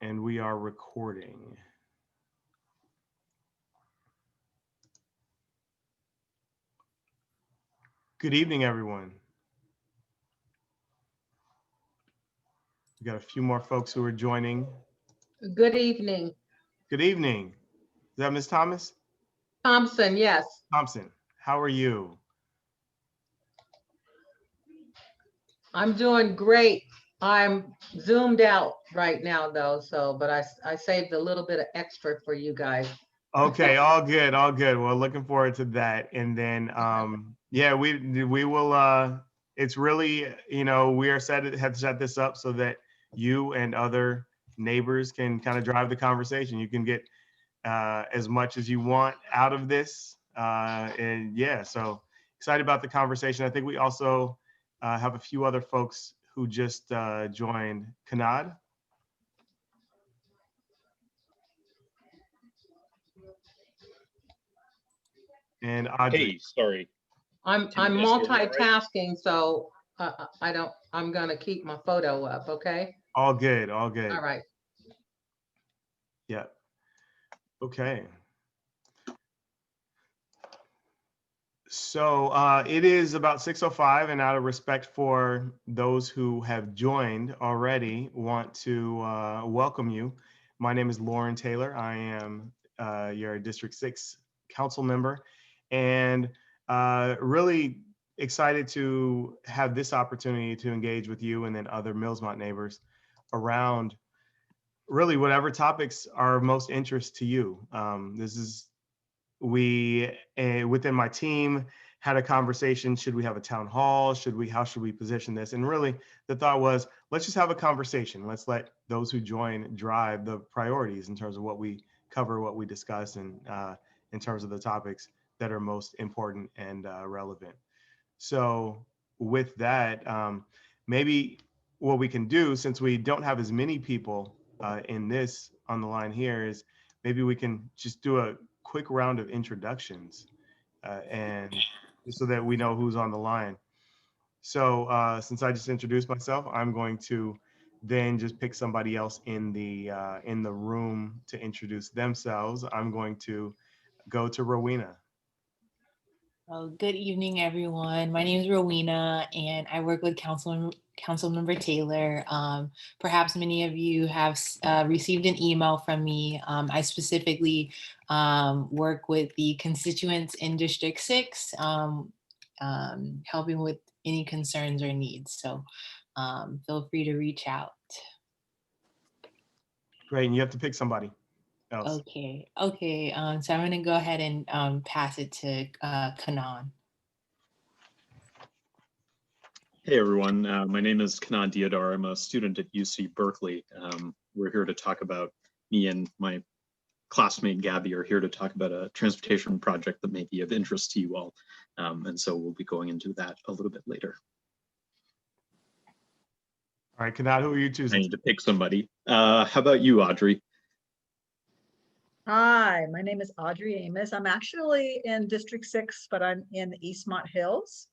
And we are recording. Good evening, everyone. We got a few more folks who are joining. Good evening. Good evening. Is that Ms. Thomas? Thompson, yes. Thompson, how are you? I'm doing great. I'm zoomed out right now though, so, but I saved a little bit of extra for you guys. Okay, all good, all good. Well, looking forward to that. And then, yeah, we will, it's really, you know, we are have set this up so that you and other neighbors can kind of drive the conversation. You can get as much as you want out of this. And yeah, so excited about the conversation. I think we also have a few other folks who just joined. Kanad? And Audrey. Hey, sorry. I'm Can you guys hear me all right? multitasking, so I'm gonna keep my photo up, okay? All good, all good. All right. Yeah. Okay. So it is about 6:05, and out of respect for those who have joined already, want to welcome you. My name is Loren Taylor. I am your District 6 council member, and really excited to have this opportunity to engage with you and then other Millsmont neighbors around really whatever topics are of most interest to you. We within my team had a conversation. Should we have a town hall? How should we position this? And really the thought was, let's just have a conversation. Let's let those who join drive the priorities in terms of what we cover, what we discuss, and in terms of the topics that are most important and relevant. So with that, maybe what we can do, since we don't have as many people in this on the line here, is maybe we can just do a quick round of introductions and so that we know who's on the line. So since I just introduced myself, I'm going to then just pick somebody else in the room to introduce themselves. I'm going to go to Rowena. Oh, good evening, everyone. My name is Rowena, and I work with Councilmember Taylor. Perhaps many of you have received an email from me. I specifically work with the constituents in District 6, helping with any concerns or needs. So feel free to reach out. Great, and you have to pick somebody else. Okay. So I'm going to go ahead and pass it to Kanan. Hey, everyone. My name is Kanan Diodar. I'm a student at UC Berkeley. We're here to talk about, me and my classmate Gabby are here to talk about a transportation project that may be of interest to you all. And so we'll be going into that a little bit later. All right, Kanan, who are you choosing? I need to pick somebody. How about you, Audrey? Hi, my name is Audrey Amos. I'm actually in District 6, but I'm in Eastmont Hills.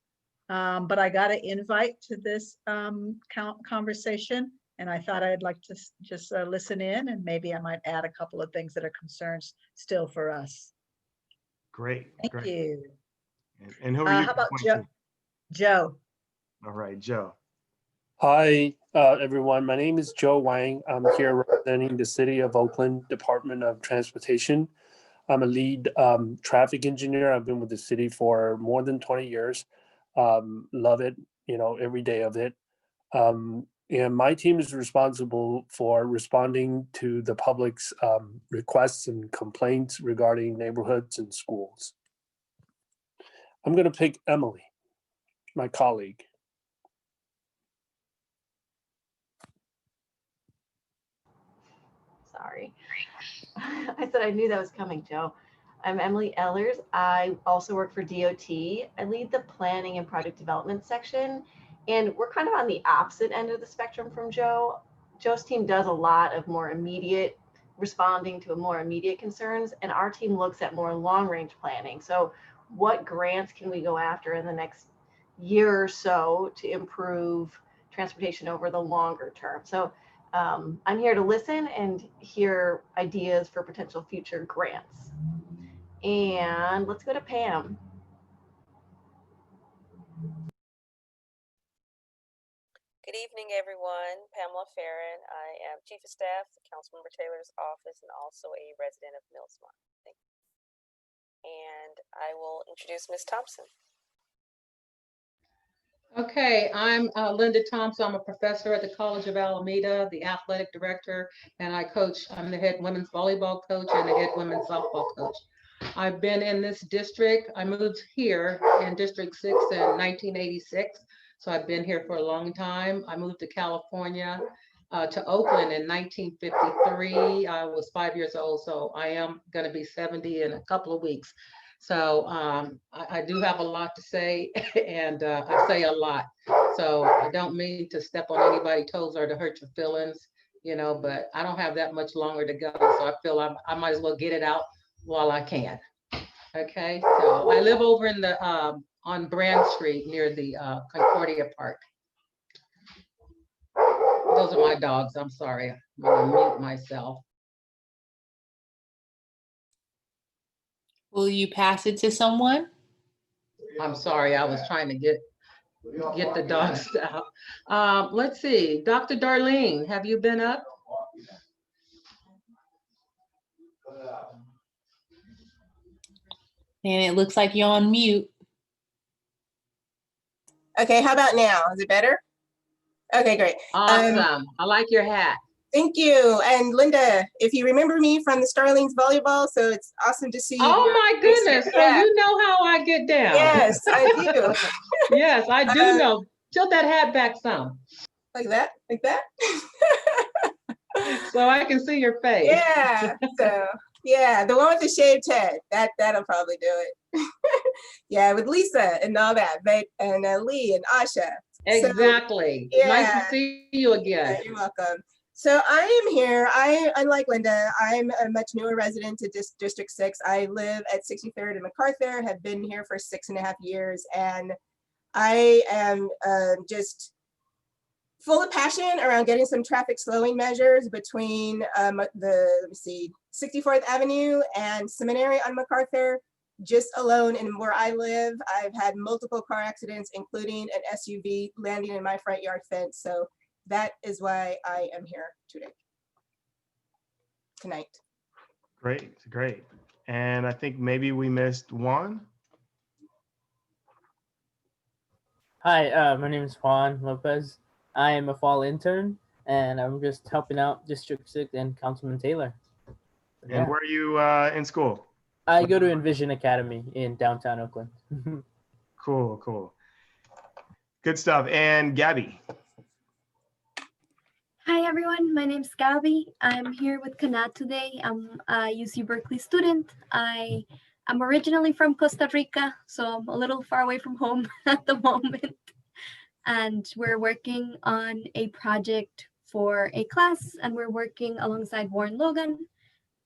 But I got an invite to this conversation, and I thought I'd like to just listen in, and maybe I might add a couple of things that are concerns still for us. Great. Thank you. And who are you? How about Joe? All right, Joe. Hi, everyone. My name is Joe Wang. I'm here representing the City of Oakland Department of Transportation. I'm a lead traffic engineer. I've been with the city for more than 20 years. Love it, every day of it. And my team is responsible for responding to the public's requests and complaints regarding neighborhoods and schools. I'm going to pick Emily, my colleague. Sorry. I said I knew that was coming, Joe. I'm Emily Ehlers. I also work for DOT. I lead the planning and project development section, and we're kind of on the opposite end of the spectrum from Joe. Joe's team does a lot of more immediate, responding to more immediate concerns, and our team looks at more long-range planning. So what grants can we go after in the next year or so to improve transportation over the longer term? So I'm here to listen and hear ideas for potential future grants. And let's go to Pam. Good evening, everyone. Pamela Farron. I am Chief of Staff at Councilmember Taylor's office and also a resident of Millsmont. Thank you. And I will introduce Ms. Thompson. Okay, I'm Linda Thompson. I'm a professor at the College of Alameda, the athletic director, and I'm the head women's volleyball coach and the head women's softball coach. I've been in this district. I moved here in District 6 in 1986. So I've been here for a long time. I moved to California, to Oakland in 1953. I was 5 years old, so I am going to be 70 in a couple of weeks. So I do have a lot to say, and I say a lot. So I don't mean to step on anybody's toes or to hurt your feelings, but I don't have that much longer to go. So I feel I might as well get it out while I can. Okay, so I live over in the on Brand Street near the Concordia Park. Those are my dogs. I'm sorry. I'm gonna mute myself. Will you pass it to someone? I'm sorry. I was trying to get the dogs out. Let's see. Dr. Darlene, have you been up? And it looks like you're on mute. Okay, how about now? Is it better? Okay, great. Awesome. I like your hat. Thank you. And Linda, if you remember me from the Starlings volleyball, so it's awesome to see you. Oh my goodness. So yeah. You know how I get down. Yes, I do. Yes, I do know. Tilt that hat back some. Like that? Like that? So I can see your face. Yeah. So yeah, the one with the shaved head. That'll probably do it. Yeah, with Lisa and all that, but and Lee and Asha. Exactly. So, yeah. Nice to see you again. Yeah, you're welcome. So I am here. Unlike Linda, I'm a much newer resident to District 6. I live at 63rd and MacArthur, have been here for 6.5 years, and I am just full of passion around getting some traffic slowing measures between the 64th Avenue and Seminary on MacArthur. Just alone in where I live, I've had multiple car accidents, including an SUV landing in my front yard fence. So that is why I am here tonight. Great. And I think maybe we missed Juan. Hi, my name is Juan Lopez. I am a fall intern, and I'm just helping out District 6 and Councilman Taylor. Yeah. And where are you in school? I go to Envision Academy in downtown Oakland. Cool. Good stuff. And Gabby. Hi everyone, my name's Gabby. I'm here with Kanat today. I'm a UC Berkeley student. I am originally from Costa Rica, so I'm a little far away from home at the moment. And we're working on a project for a class, and we're working alongside Warren Logan,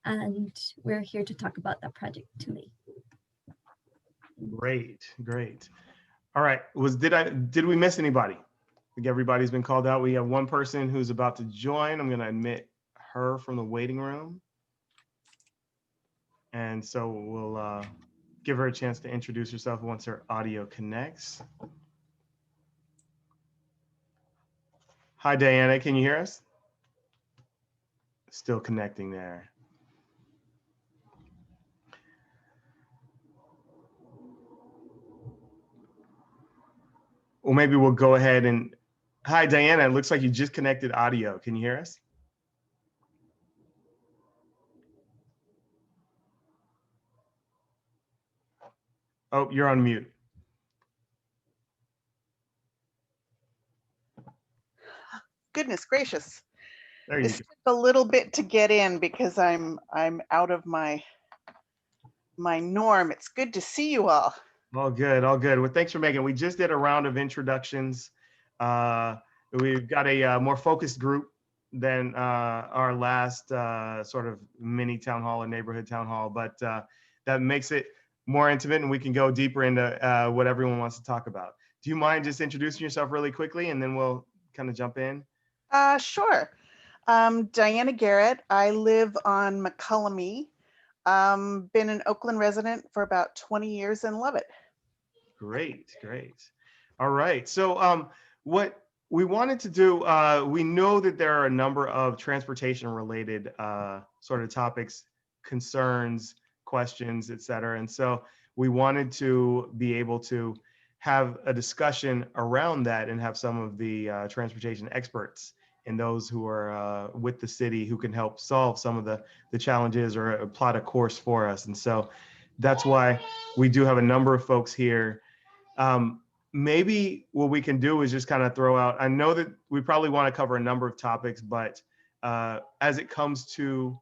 and we're here to talk about that project today. Great. All right, did we miss anybody? I think everybody's been called out. We have one person who's about to join. I'm going to admit her from the waiting room. And so we'll give her a chance to introduce herself once her audio connects. Hi, Diana, can you hear us? Still connecting there. Well, maybe we'll go ahead and, hi, Diana, it looks like you just connected audio. Can you hear us? Oh, you're on mute. Goodness gracious. There you This go. took a little bit to get in because I'm out of my norm. It's good to see you all. All good. Well, thanks for making it. We just did a round of introductions. We've got a more focused group than our last sort of mini town hall or neighborhood town hall, but that makes it more intimate and we can go deeper into what everyone wants to talk about. Do you mind just introducing yourself really quickly and then we'll kind of jump in? Sure. Diana Garrett. I live on McCullamy. Been an Oakland resident for about 20 years and love it. Great, great. All right. So what we wanted to do, we know that there are a number of transportation related sort of topics, concerns, questions, et cetera. And so we wanted to be able to have a discussion around that and have some of the transportation experts and those who are with the city who can help solve some of the challenges or plot a course for us. And so that's why we do have a number of folks here. Maybe what we can do is just kind of throw out, I know that we probably want to cover a number of topics, but as it comes to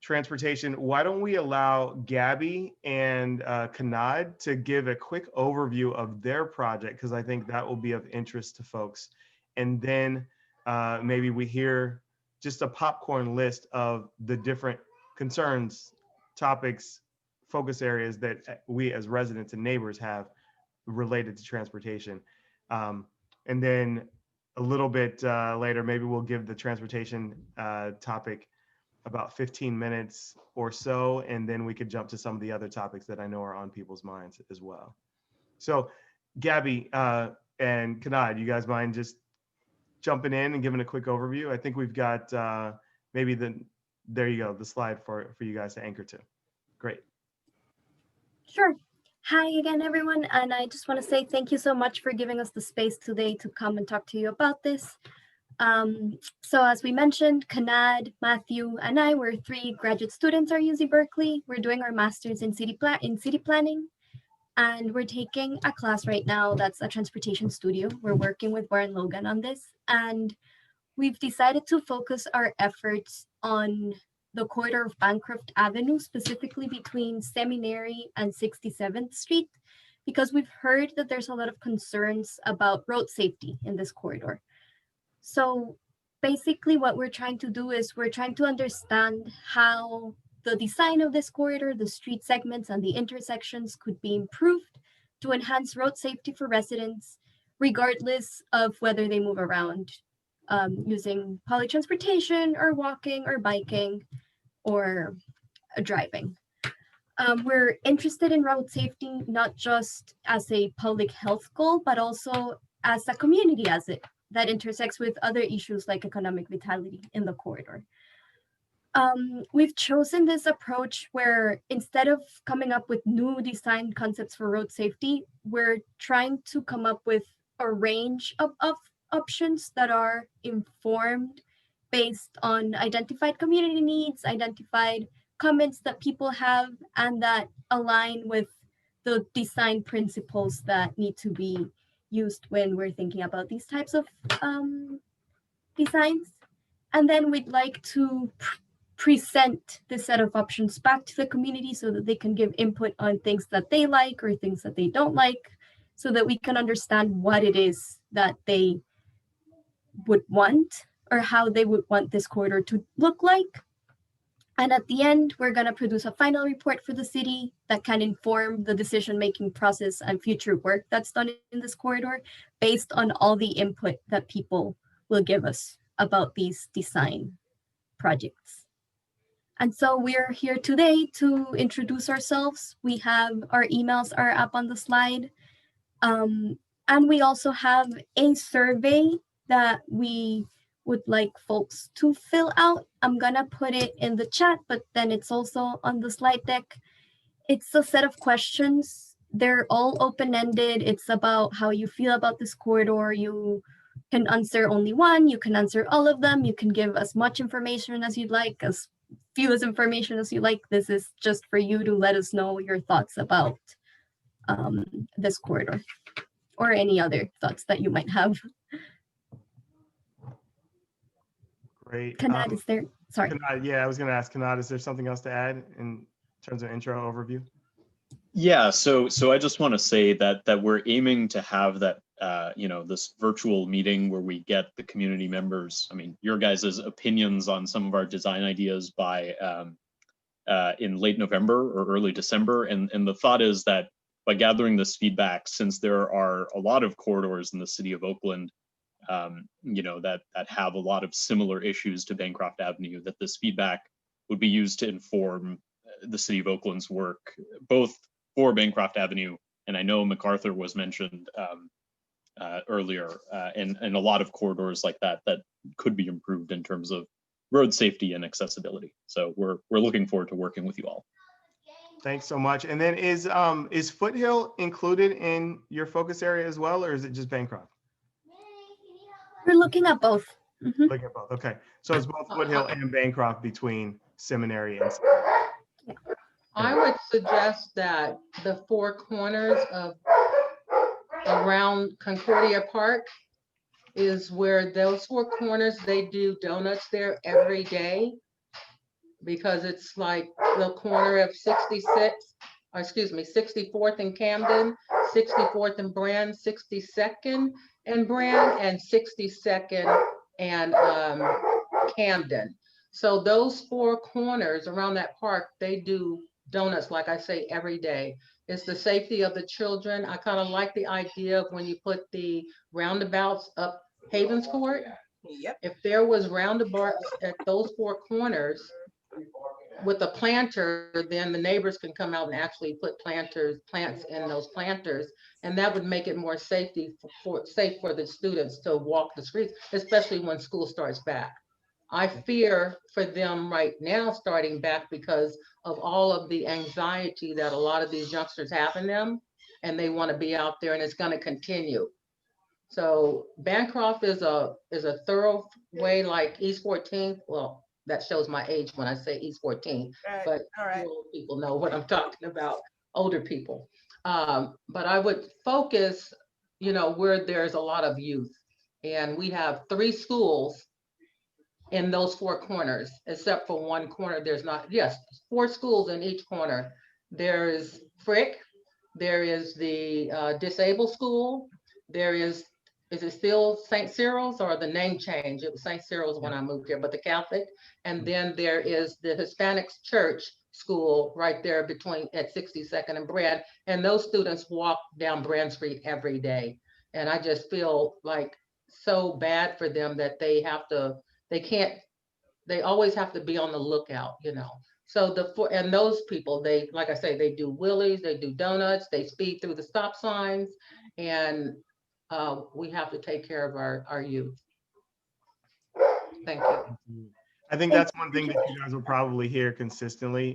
transportation, why don't we allow Gabby and Kanad to give a quick overview of their project, because I think that will be of interest to folks. And then maybe we hear just a popcorn list of the different concerns, topics, focus areas that we as residents and neighbors have related to transportation. And then a little bit later, maybe we'll give the transportation topic about 15 minutes or so, and then we could jump to some of the other topics that I know are on people's minds as well. So Gabby and Kanad, you guys mind just jumping in and giving a quick overview? I think we've got maybe there you go, the slide for you guys to anchor to. Great. Sure. Hi again, everyone. And I just want to say thank you so much for giving us the space today to come and talk to you about this. So as we mentioned, Kanad, Matthew, and I were 3 graduate students at UC Berkeley. We're doing our master's in city planning, and we're taking a class right now that's a transportation studio. We're working with Warren Logan on this, and we've decided to focus our efforts on the corridor of Bancroft Avenue, specifically between Seminary and 67th Street, because we've heard that there's a lot of concerns about road safety in this corridor. So basically what we're trying to do is we're trying to understand how the design of this corridor, the street segments and the intersections could be improved to enhance road safety for residents, regardless of whether they move around using public transportation or walking or biking or driving. We're interested in road safety, not just as a public health goal, but also as a community asset that intersects with other issues like economic vitality in the corridor. We've chosen this approach where instead of coming up with new design concepts for road safety, we're trying to come up with a range of options that are informed based on identified community needs, identified comments that people have, and that align with the design principles that need to be used when we're thinking about these types of designs. And then we'd like to present this set of options back to the community so that they can give input on things that they like or things that they don't like, so that we can understand what it is that they would want or how they would want this corridor to look like. And at the end, we're going to produce a final report for the city that can inform the decision-making process and future work that's done in this corridor based on all the input that people will give us about these design projects. And so we're here today to introduce ourselves. We have our emails are up on the slide. And we also have a survey that we would like folks to fill out. I'm gonna put it in the chat, but then it's also on the slide deck. It's a set of questions. They're all open-ended. It's about how you feel about this corridor. You can answer only one, you can answer all of them. You can give as much information as you'd like, as few as information as you like. This is just for you to let us know your thoughts about this corridor or any other thoughts that you might have. Great. Kanad, is there? Sorry. Kanad, yeah, I was going to ask Kanad, is there something else to add in terms of intro overview? Yeah, so I just want to say that we're aiming to have that this virtual meeting where we get the community members, I mean, your guys' opinions on some of our design ideas by in late November or early December. And the thought is that by gathering this feedback, since there are a lot of corridors in the city of Oakland you know, that have a lot of similar issues to Bancroft Avenue, that this feedback would be used to inform the city of Oakland's work, both for Bancroft Avenue, and I know MacArthur was mentioned earlier, and a lot of corridors like that could be improved in terms of road safety and accessibility. So we're looking forward to working with you all. Thanks so much. And then is Foothill included in your focus area as well, or is it just Bancroft? We're looking at both. Mhm. Looking at both. Okay, so it's both Foothill and Bancroft between Seminary and. I would suggest that the four corners of around Concordia Park is where those four corners, they do donuts there every day, because it's like the corner of 64th and Camden, 64th and Brand, 62nd and Brand, and 62nd and Camden. So those four corners around that park, they do donuts, like I say, every day. It's the safety of the children. I kind of like the idea of when you put the roundabouts up Havens Court. Yep. If there was roundabouts at those four corners with a planter, then the neighbors can come out and actually put plants in those planters, and that would make it more safe for the students to walk the streets, especially when school starts back. I fear for them right now starting back because of all of the anxiety that a lot of these youngsters have in them, and they want to be out there, and it's going to continue. So Bancroft is a thorough way like East 14th. Well, that shows my age when I say East 14th, but All right. old people know what I'm talking about, older people. But I would focus, you know, where there's a lot of youth, and we have 3 schools in those 4 corners, except for one corner. There's not, yes, 4 schools in each corner. There is Frick, there is the disabled school, there is it still St. Cyril's, or the name change? It was St. Cyril's when I moved here, but the Catholic. And then there is the Hispanic church school right there between at 62nd and Brand. And those students walk down Brand Street every day. And I just feel like so bad for them that they always have to be on the lookout, you know. So and those people, they, like I say, they do wheelies, they do donuts, they speed through the stop signs, and we have to take care of our youth. Thank you. I think that's one thing that you guys will probably hear consistently,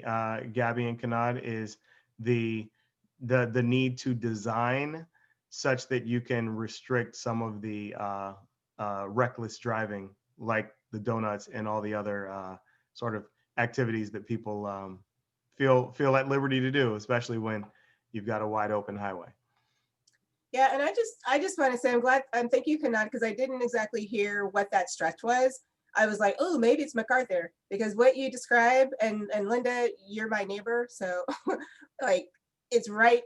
Gabby and Kanad, is the need to design such that you can restrict some of the reckless driving, like the donuts and all the other sort of activities that people feel at liberty to do, especially when you've got a wide open highway. Yeah, and I just want to say I'm glad, and thank you, Kanad, because I didn't exactly hear what that stretch was. I was like, oh, maybe it's MacArthur, because what you describe, and Linda, you're my neighbor, so like it's right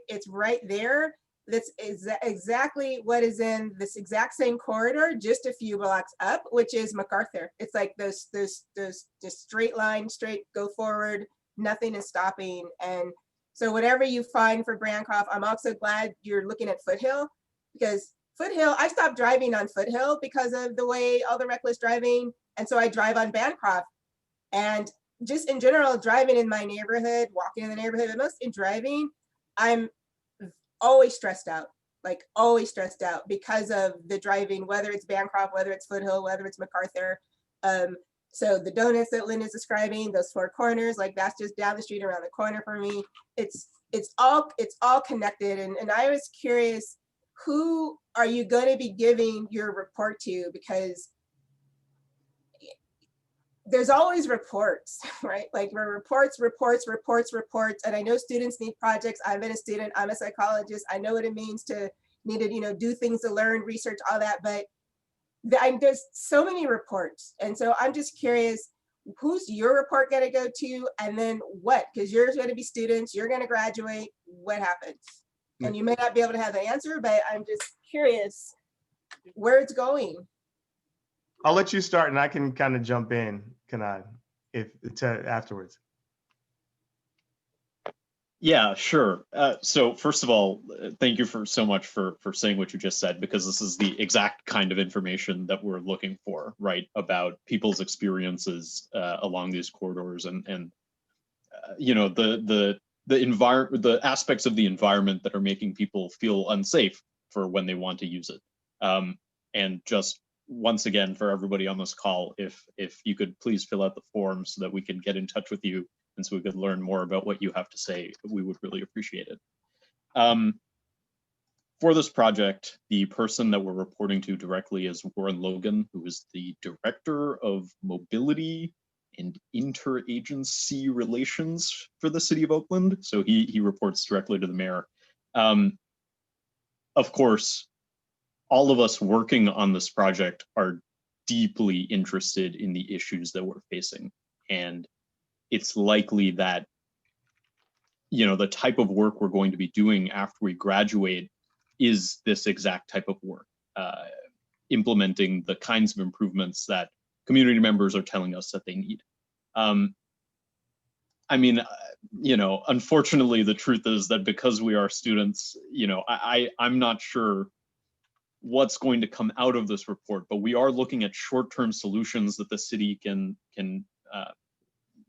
there. That's exactly what is in this exact same corridor, just a few blocks up, which is MacArthur. It's like those just straight line, straight go forward, nothing is stopping. And so whatever you find for Bancroft, I'm also glad you're looking at Foothill, because Foothill, I stopped driving on Foothill because of the way all the reckless driving. And so I drive on Bancroft. And just in general, driving in my neighborhood, walking in the neighborhood, but most in driving, I'm always stressed out, like always stressed out because of the driving, whether it's Bancroft, whether it's Foothill, whether it's MacArthur. So the donuts that Lynn is describing, those 4 corners, like that's just down the street around the corner for me. It's all connected. And I was curious, who are you going to be giving your report to? Because there's always reports, right? Like reports. And I know students need projects. I've been a student, I'm a psychologist. I know what it means to need to, you know, do things to learn, research, all that, but there's so many reports. And so I'm just curious, who's your report going to go to, and then what? Because you're going to be students, you're going to graduate, what happens? And you may not be able to have the answer, but I'm just curious where it's going. I'll let you start and I can kind of jump in, Kanad, if afterwards. Yeah, sure. So first of all, thank you so much for saying what you just said, because this is the exact kind of information that we're looking for, right? About people's experiences along these corridors, and you know, the aspects of the environment that are making people feel unsafe for when they want to use it. And just once again, for everybody on this call, if you could please fill out the form so that we can get in touch with you and so we could learn more about what you have to say, we would really appreciate it. For this project, the person that we're reporting to directly is Warren Logan, who is the Director of Mobility and Interagency Relations for the City of Oakland. So he reports directly to the mayor. Of course, all of us working on this project are deeply interested in the issues that we're facing. And it's likely that, you know, the type of work we're going to be doing after we graduate is this exact type of work, implementing the kinds of improvements that community members are telling us that they need. I mean, you know, unfortunately, the truth is that because we are students, you know, I'm not sure what's going to come out of this report, but we are looking at short-term solutions that the city can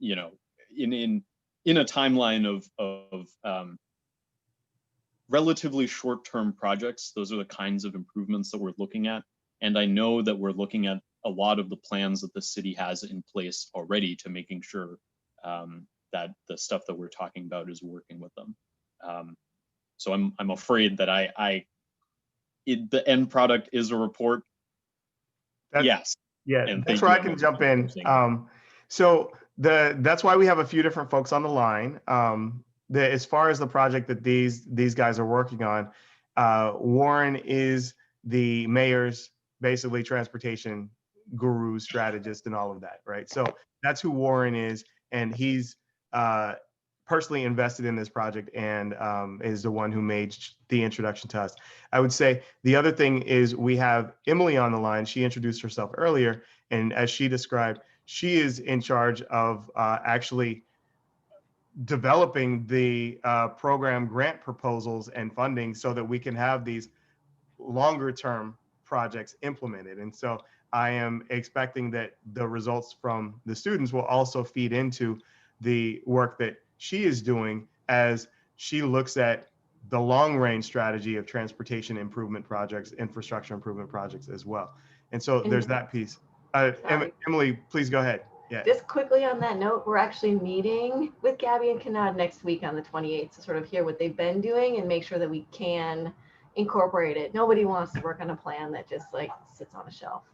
you know, in a timeline of relatively short-term projects. Those are the kinds of improvements that we're looking at. And I know that we're looking at a lot of the plans that the city has in place already to making sure that the stuff that we're talking about is working with them. So I'm afraid that the end product is a report. Yes. Yeah, and that's where I can jump in. So that's why we have a few different folks on the line. As far as the project that these guys are working on, Warren is the mayor's basically transportation guru, strategist, and all of that, right? So that's who Warren is, and he's personally invested in this project and is the one who made the introduction to us. I would say the other thing is we have Emily on the line. She introduced herself earlier, and as she described, she is in charge of actually developing the program grant proposals and funding so that we can have these longer term projects implemented. And so I am expecting that the results from the students will also feed into the work that she is doing as she looks at the long range strategy of transportation improvement projects, infrastructure improvement projects as well. And so there's that piece. Emily, please go ahead. Yeah. Just quickly on that note, we're actually meeting with Gabby and Kanad next week on the 28th to sort of hear what they've been doing and make sure that we can incorporate it. Nobody wants to work on a plan that just like sits on a shelf.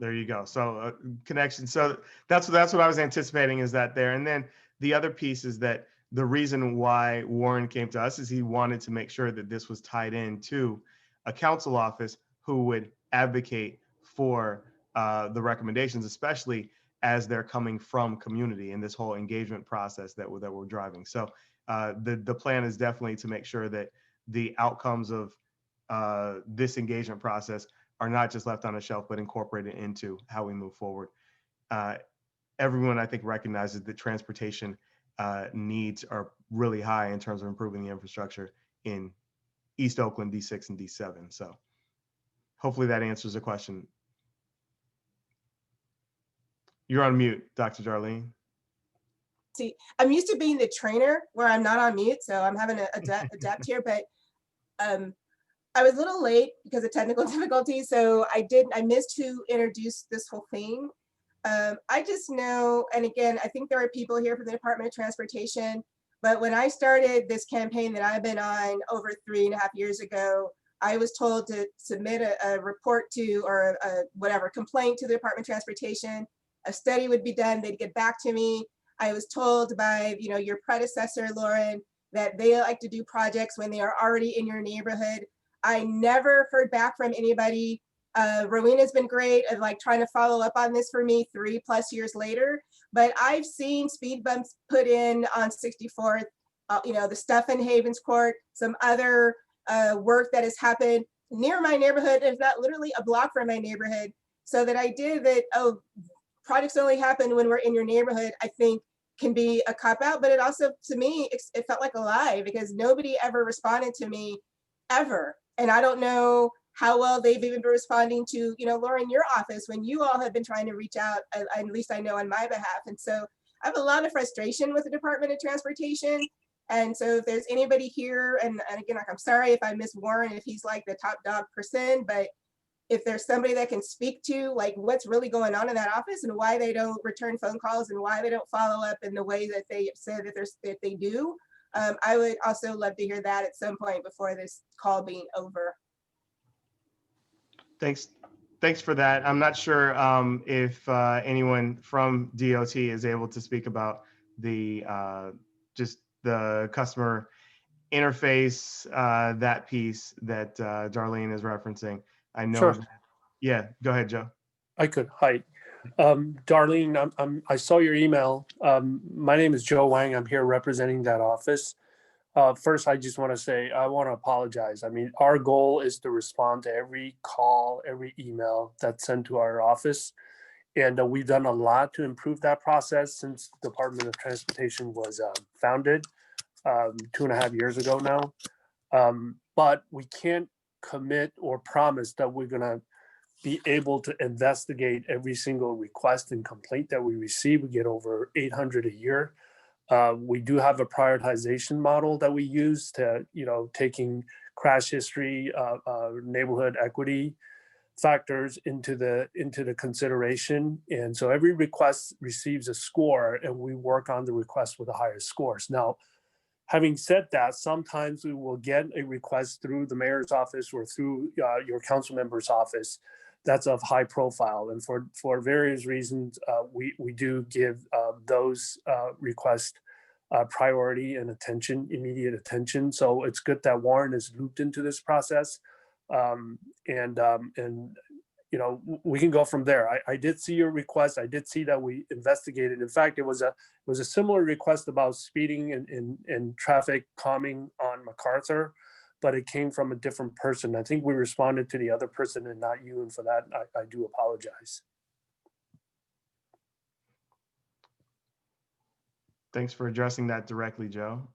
There you go. So connection. So that's what I was anticipating is that there. And then the other piece is that the reason why Warren came to us is he wanted to make sure that this was tied into a council office who would advocate for the recommendations, especially as they're coming from community in this whole engagement process that we're driving. So the plan is definitely to make sure that the outcomes of this engagement process are not just left on a shelf, but incorporated into how we move forward. Everyone, I think, recognizes that transportation needs are really high in terms of improving the infrastructure in East Oakland, D6 and D7. So hopefully that answers the question. You're on mute, Dr. Darlene. See, I'm used to being the trainer where I'm not on mute, so I'm having to adapt here, but I was a little late because of technical difficulties, so I missed who introduced this whole thing. I just know, and again, I think there are people here from the Department of Transportation, but when I started this campaign that I've been on over 3.5 years ago, I was told to submit a report to, or a complaint to the Department of Transportation. A study would be done, they'd get back to me. I was told by your predecessor, Loren, that they like to do projects when they are already in your neighborhood. I never heard back from anybody. Rowena's been great at like trying to follow up on this for me 3+ years later, but I've seen speed bumps put in on 64th, the stuff in Havens Court, some other work that has happened near my neighborhood, if not literally a block from my neighborhood. So that idea that, projects only happen when we're in your neighborhood, I think can be a cop out, but it also, to me, it felt like a lie because nobody ever responded to me ever. And I don't know how well they've even been responding to, Loren, your office, when you all have been trying to reach out, at least I know on my behalf. And so I have a lot of frustration with the Department of Transportation. And so if there's anybody here, and again, I'm sorry if I miss Warren, if he's like the top dog person, but if there's somebody that can speak to like what's really going on in that office and why they don't return phone calls and why they don't follow up in the way that they said that they do, I would also love to hear that at some point before this call being over. Thanks for that. I'm not sure if anyone from DOT is able to speak about the just the customer interface, that piece that Darlene is referencing. I know. Sure. Yeah, go ahead, Joe. I could. Hi. Darlene, I saw your email. My name is Joe Wang. I'm here representing that office. First, I just want to say, I want to apologize. I mean, our goal is to respond to every call, every email that's sent to our office. And we've done a lot to improve that process since the Department of Transportation was founded 2.5 years ago now. But we can't commit or promise that we're going to be able to investigate every single request and complaint that we receive. We get over 800 a year. We do have a prioritization model that we use to, taking crash history, neighborhood equity factors into the consideration. And so every request receives a score and we work on the request with the highest scores. Now, having said that, sometimes we will get a request through the mayor's office or through your council member's office that's of high profile. And for various reasons, we do give those requests priority and attention, immediate attention. So it's good that Warren is looped into this process. We can go from there. I did see your request. I did see that we investigated. In fact, it was a similar request about speeding and traffic calming on MacArthur, but it came from a different person. I think we responded to the other person and not you. And for that, I do apologize. Thanks for addressing that directly, Joe.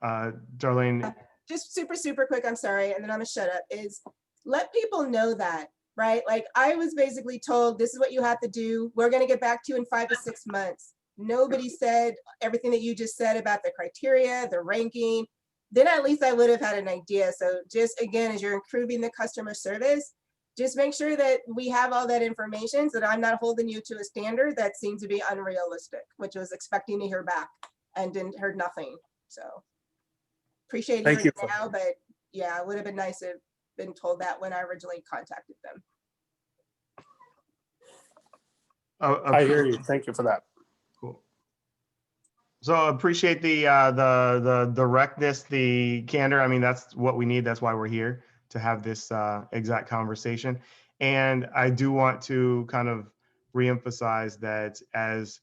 Darlene. Just super quick, I'm sorry, and then I'm gonna shut up, is let people know that, right? Like I was basically told, this is what you have to do. We're gonna get back to you in 5 to 6 months. Nobody said everything that you just said about the criteria, the ranking. Then at least I would have had an idea. So just again, as you're improving the customer service, just make sure that we have all that information so that I'm not holding you to a standard that seems to be unrealistic, which was expecting to hear back and heard nothing. So appreciate hearing it now, but yeah, it would have been nice to have been told that when I originally contacted them. I hear you. Thank you for that. Cool. So appreciate the directness, the candor. I mean, that's what we need. That's why we're here, to have this exact conversation. And I do want to kind of reemphasize that as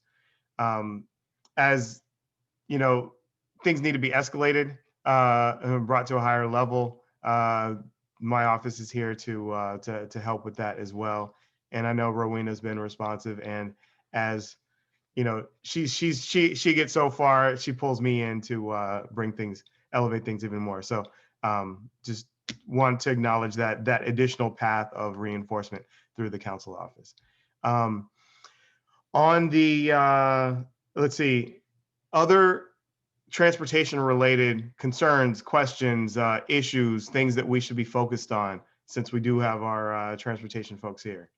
things need to be escalated and brought to a higher level, my office is here to help with that as well. And I know Rowena's been responsive, and as she gets so far, she pulls me in to elevate things even more. So just want to acknowledge that additional path of reinforcement through the council office. On the let's see, other transportation related concerns, questions, issues, things that we should be focused on, since we do have our transportation folks here.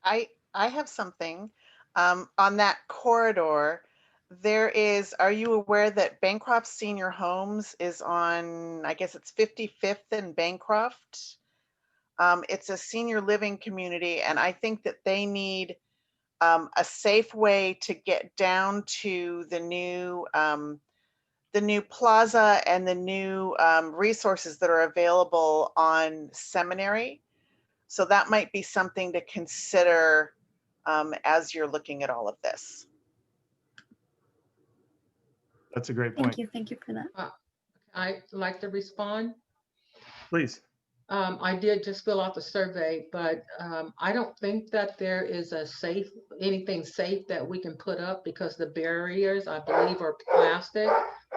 I have something on that corridor. Are you aware that Bancroft Senior Homes is on, I guess it's 55th and Bancroft? It's a senior living community, and I think that they need a safe way to get down to the new plaza and the new resources that are available on Seminary. So that might be something to consider as you're looking at all of this. That's a great point. Thank you for that. I'd like to respond. Please. I did just fill out the survey, but I don't think that there is anything safe that we can put up because the barriers, I believe, are plastic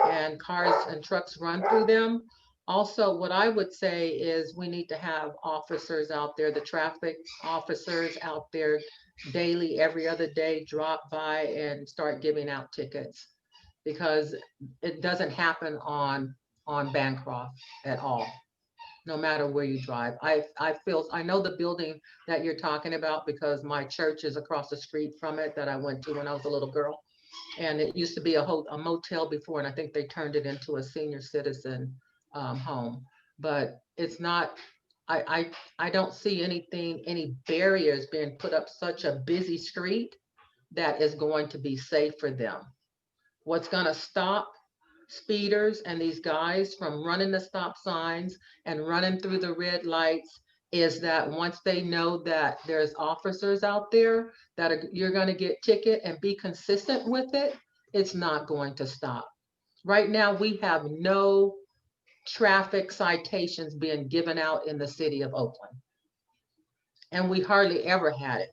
and cars and trucks run through them. Also, what I would say is we need to have officers out there, the traffic officers out there daily, every other day, drop by and start giving out tickets because it doesn't happen on Bancroft at all, no matter where you drive. I know the building that you're talking about because my church is across the street from it that I went to when I was a little girl. And it used to be a motel before, and I think they turned it into a senior citizen home. But it's not, I don't see any barriers being put up such a busy street that is going to be safe for them. What's gonna stop speeders and these guys from running the stop signs and running through the red lights is that once they know that there's officers out there you're going to get ticket and be consistent with it, it's not going to stop. Right now, we have no traffic citations being given out in the city of Oakland. And we hardly ever had it.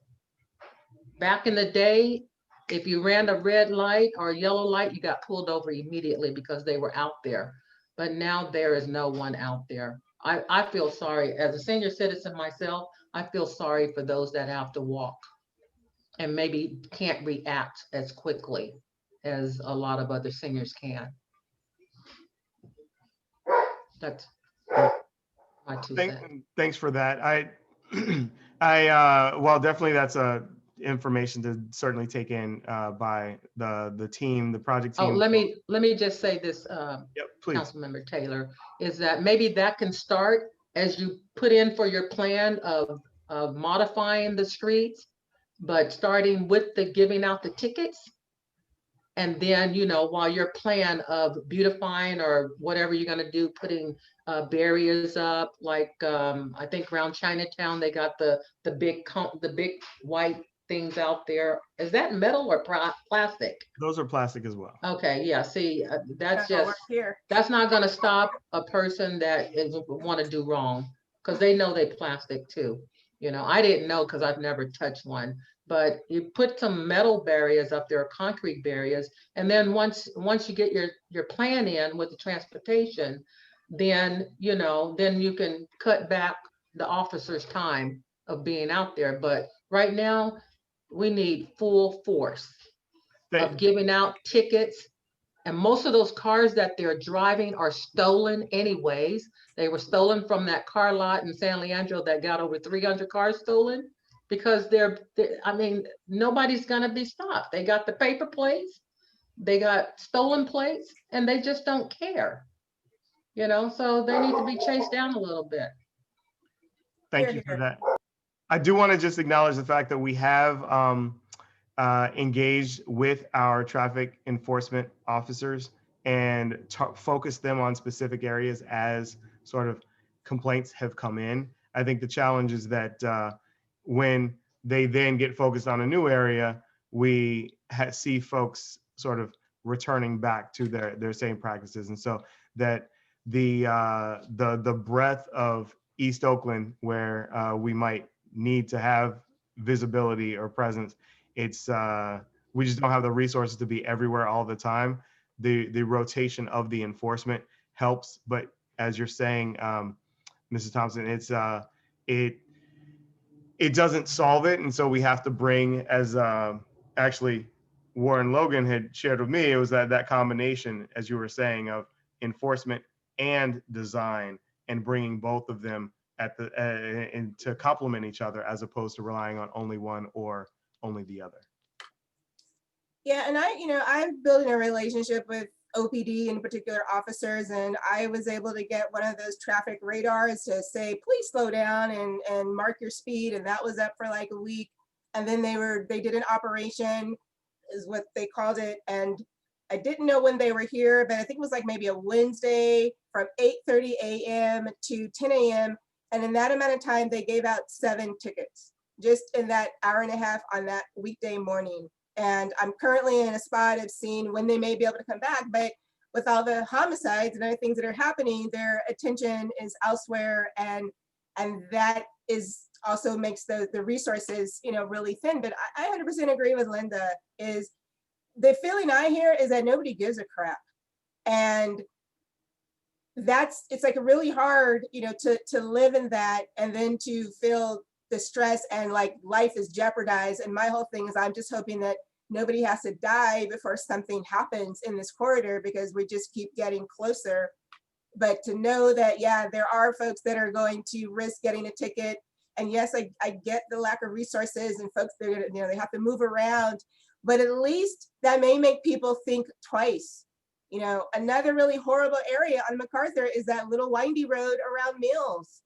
Back in the day, if you ran a red light or a yellow light, you got pulled over immediately because they were out there. But now there is no one out there. I feel sorry. As a senior citizen myself, I feel sorry for those that have to walk and maybe can't react as quickly as a lot of other seniors can. That's my 2 cents. Thanks for that. Well, definitely that's information to certainly take in by the team, the project team. Oh, let me just say this, Yep, please. Councilmember Taylor, is that maybe that can start as you put in for your plan of modifying the streets, but starting with the giving out the tickets. And then, while your plan of beautifying or whatever you're gonna do, putting barriers up, like I think around Chinatown, they got the big white things out there. Is that metal or plastic? Those are plastic as well. Okay, yeah, see, that's here. that's not gonna stop a person that want to do wrong, because they know they plastic too. I didn't know because I've never touched one, but you put some metal barriers up there, concrete barriers, and then once you get your plan in with the transportation, then you can cut back the officer's time of being out there. But right now, we need full force of giving out tickets. And most of those cars that they're driving are stolen anyways. They were stolen from that car lot in San Leandro that got over 300 cars stolen because nobody's gonna be stopped. They got the paper plates, they got stolen plates, and they just don't care. So they need to be chased down a little bit. Thank you for that. I do want to just acknowledge the fact that we have engaged with our traffic enforcement officers and focus them on specific areas as sort of complaints have come in. I think the challenge is that when they then get focused on a new area, we see folks sort of returning back to their same practices. And so that the breadth of East Oakland, where we might need to have visibility or presence, we just don't have the resources to be everywhere all the time. The rotation of the enforcement helps, but as you're saying, Mrs. Thompson, it doesn't solve it. And so we have to bring, as actually Warren Logan had shared with me, it was that combination, as you were saying, of enforcement and design, and bringing both of them and to complement each other, as opposed to relying on only one or only the other. Yeah, and I'm building a relationship with OPD and particular officers, and I was able to get one of those traffic radars to say, please slow down and mark your speed. And that was up for like a week. And then they did an operation, is what they called it. And I didn't know when they were here, but I think it was like maybe a Wednesday from 8:30 a.m. to 10 a.m. And in that amount of time, they gave out 7 tickets just in that hour and a half on that weekday morning. And I'm currently in a spot of seeing when they may be able to come back, but with all the homicides and other things that are happening, their attention is elsewhere. And And that is also makes the resources, really thin. But I 100% agree with Linda, is the feeling I hear is that nobody gives a crap. And it's like really hard, to live in that and then to feel the stress and like life is jeopardized. And my whole thing is I'm just hoping that nobody has to die before something happens in this corridor, because we just keep getting closer. But to know that, yeah, there are folks that are going to risk getting a ticket. And yes, I get the lack of resources and folks, they're gonna, they have to move around, but at least that may make people think twice. Another really horrible area on MacArthur is that little windy road around Mills,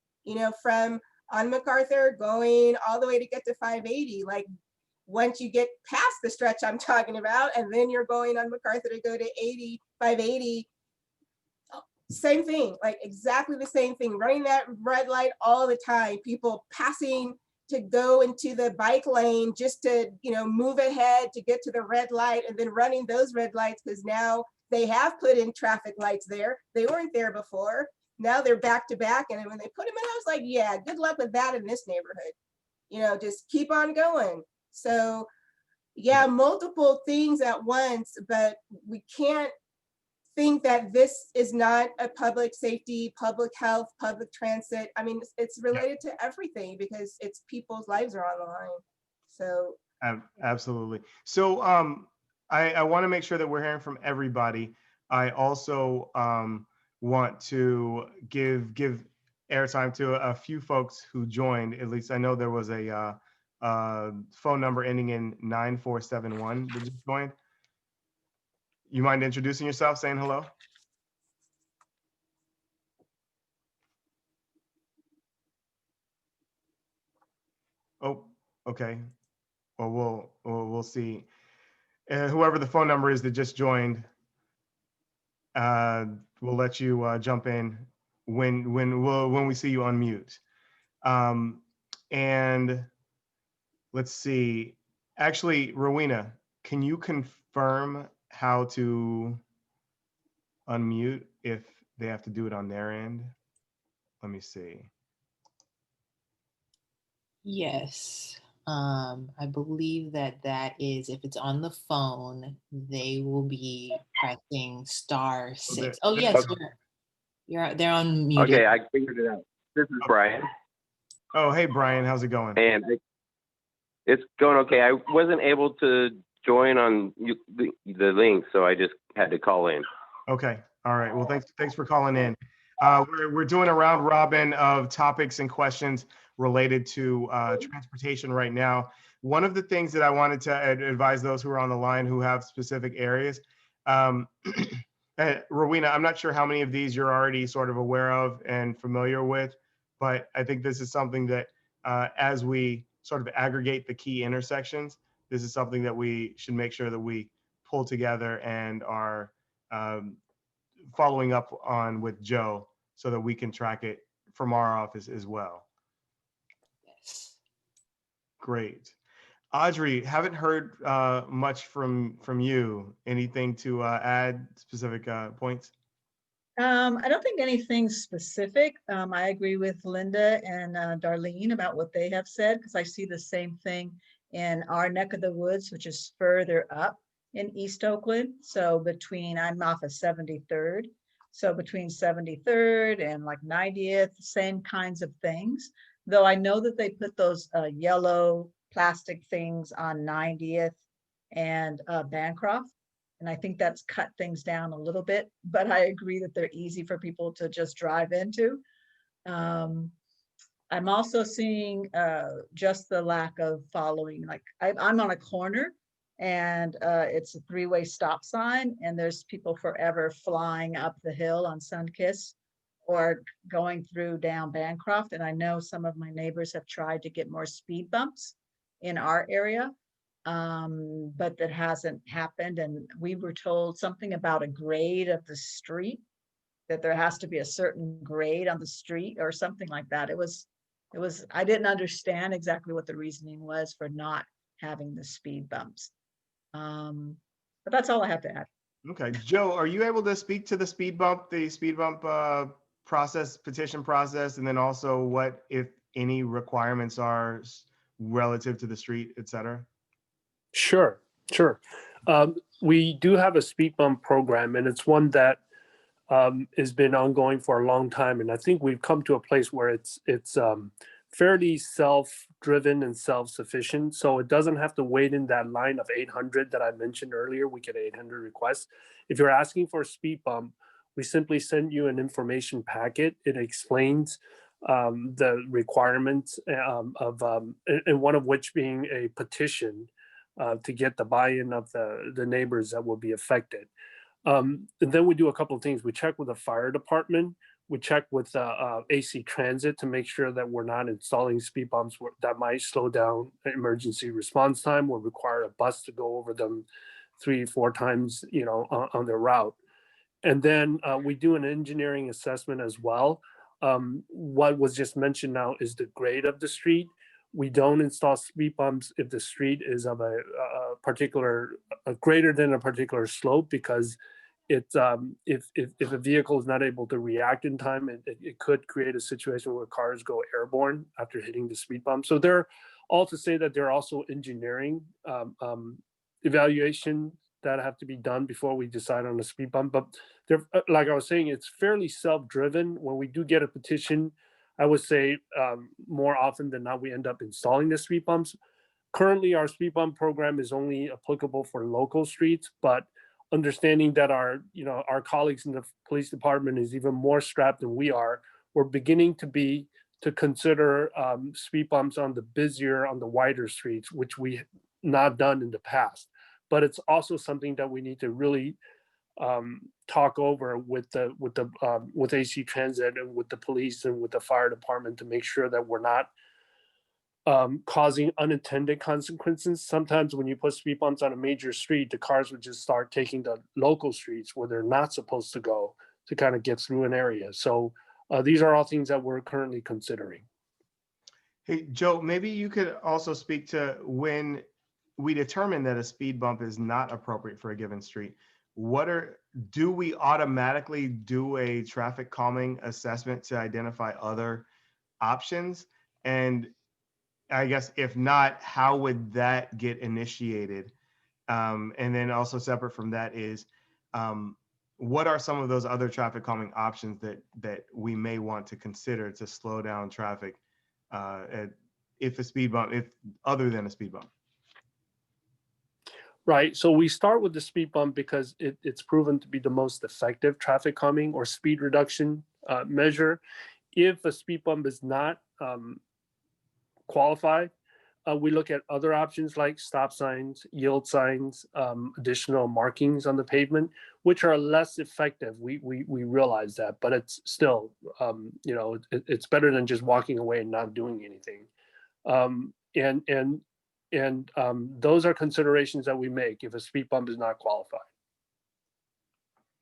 from on MacArthur going all the way to get to 580. Like once you get past the stretch I'm talking about, and then you're going on MacArthur to go to 580, same thing, like exactly the same thing, running that red light all the time, people passing to go into the bike lane just to, move ahead to get to the red light, and then running those red lights because now they have put in traffic lights there. They weren't there before. Now they're back to back. And when they put them in, I was like, yeah, good luck with that in this neighborhood. Just keep on going. So yeah, multiple things at once, but we can't think that this is not a public safety, public health, public transit. I mean, it's related to everything because it's people's lives are on the line. So absolutely. So I want to make sure that we're hearing from everybody. I also want to give airtime to a few folks who joined. At least I know there was a phone number ending in 9471 that just joined. You mind introducing yourself, saying hello? Oh, okay. Well, we'll see. Whoever the phone number is that just joined, we'll let you jump in when we see you on mute. And let's see. Actually, Rowena, can you confirm how to unmute if they have to do it on their end? Let me see. Yes. I believe that is, if it's on the phone, they will be pressing *6. Oh yes, they're unmuted. Okay, I figured it out. This is Brian. Oh, hey Brian, how's it going? And it's going okay. I wasn't able to join on the link, so I just had to call in. Okay, all right. Well, thanks for calling in. We're doing a round robin of topics and questions related to transportation right now. One of the things that I wanted to advise those who are on the line who have specific areas, Rowena, I'm not sure how many of these you're already sort of aware of and familiar with, but I think this is something that as we sort of aggregate the key intersections, this is something that we should make sure that we pull together and are following up on with Joe so that we can track it from our office as well. Yes. Great. Audrey, haven't heard much from you. Anything to add, specific points? I don't think anything specific. I agree with Linda and Darlene about what they have said, because I see the same thing in our neck of the woods, which is further up in East Oakland. So I'm off of 73rd. So between 73rd and like 90th, same kinds of things. Though I know that they put those yellow plastic things on 90th and Bancroft. And I think that's cut things down a little bit, but I agree that they're easy for people to just drive into. I'm also seeing just the lack of following. Like I'm on a corner and it's a three-way stop sign, and there's people forever flying up the hill on Sunkiss or going through down Bancroft. And I know some of my neighbors have tried to get more speed bumps in our area, but that hasn't happened. And we were told something about a grade of the street, that there has to be a certain grade on the street or something like that. It was, I didn't understand exactly what the reasoning was for not having the speed bumps. But that's all I have to add. Okay, Joe, are you able to speak to the speed bump petition process, and then also what, if any, requirements are relative to the street, et cetera? Sure, sure. We do have a speed bump program, and it's one that has been ongoing for a long time. And I think we've come to a place where it's fairly self-driven and self-sufficient. So it doesn't have to wait in that line of 800 that I mentioned earlier. We get 800 requests. If you're asking for a speed bump, we simply send you an information packet. It explains the requirements and one of which being a petition to get the buy-in of the neighbors that will be affected. And then we do a couple of things. We check with the fire department. We check with AC Transit to make sure that we're not installing speed bumps that might slow down emergency response time or require a bus to go over them 3-4 times, on their route. And then we do an engineering assessment as well. What was just mentioned now is the grade of the street. We don't install speed bumps if the street is of a greater than a particular slope, because it's if a vehicle is not able to react in time, it could create a situation where cars go airborne after hitting the speed bump. So they're all to say that there are also engineering evaluation that have to be done before we decide on a speed bump. But like I was saying, it's fairly self-driven. When we do get a petition, I would say more often than not, we end up installing the speed bumps. Currently, our speed bump program is only applicable for local streets, but understanding that our colleagues in the police department is even more strapped than we are, we're beginning to consider speed bumps on the wider streets, which we not done in the past. But it's also something that we need to really talk over with AC Transit and with the police and with the fire department to make sure that we're not causing unintended consequences. Sometimes when you put speed bumps on a major street, the cars would just start taking the local streets where they're not supposed to go to kind of get through an area. So these are all things that we're currently considering. Hey, Joe, maybe you could also speak to when we determine that a speed bump is not appropriate for a given street. Do we automatically do a traffic calming assessment to identify other options? And I guess if not, how would that get initiated? And then also separate from that is, what are some of those other traffic calming options that we may want to consider to slow down traffic if other than a speed bump? Right. So we start with the speed bump because it's proven to be the most effective traffic calming or speed reduction measure. If a speed bump is not qualified, we look at other options like stop signs, yield signs, additional markings on the pavement, which are less effective. We realize that, but it's still, it's better than just walking away and not doing anything. And those are considerations that we make if a speed bump is not qualified.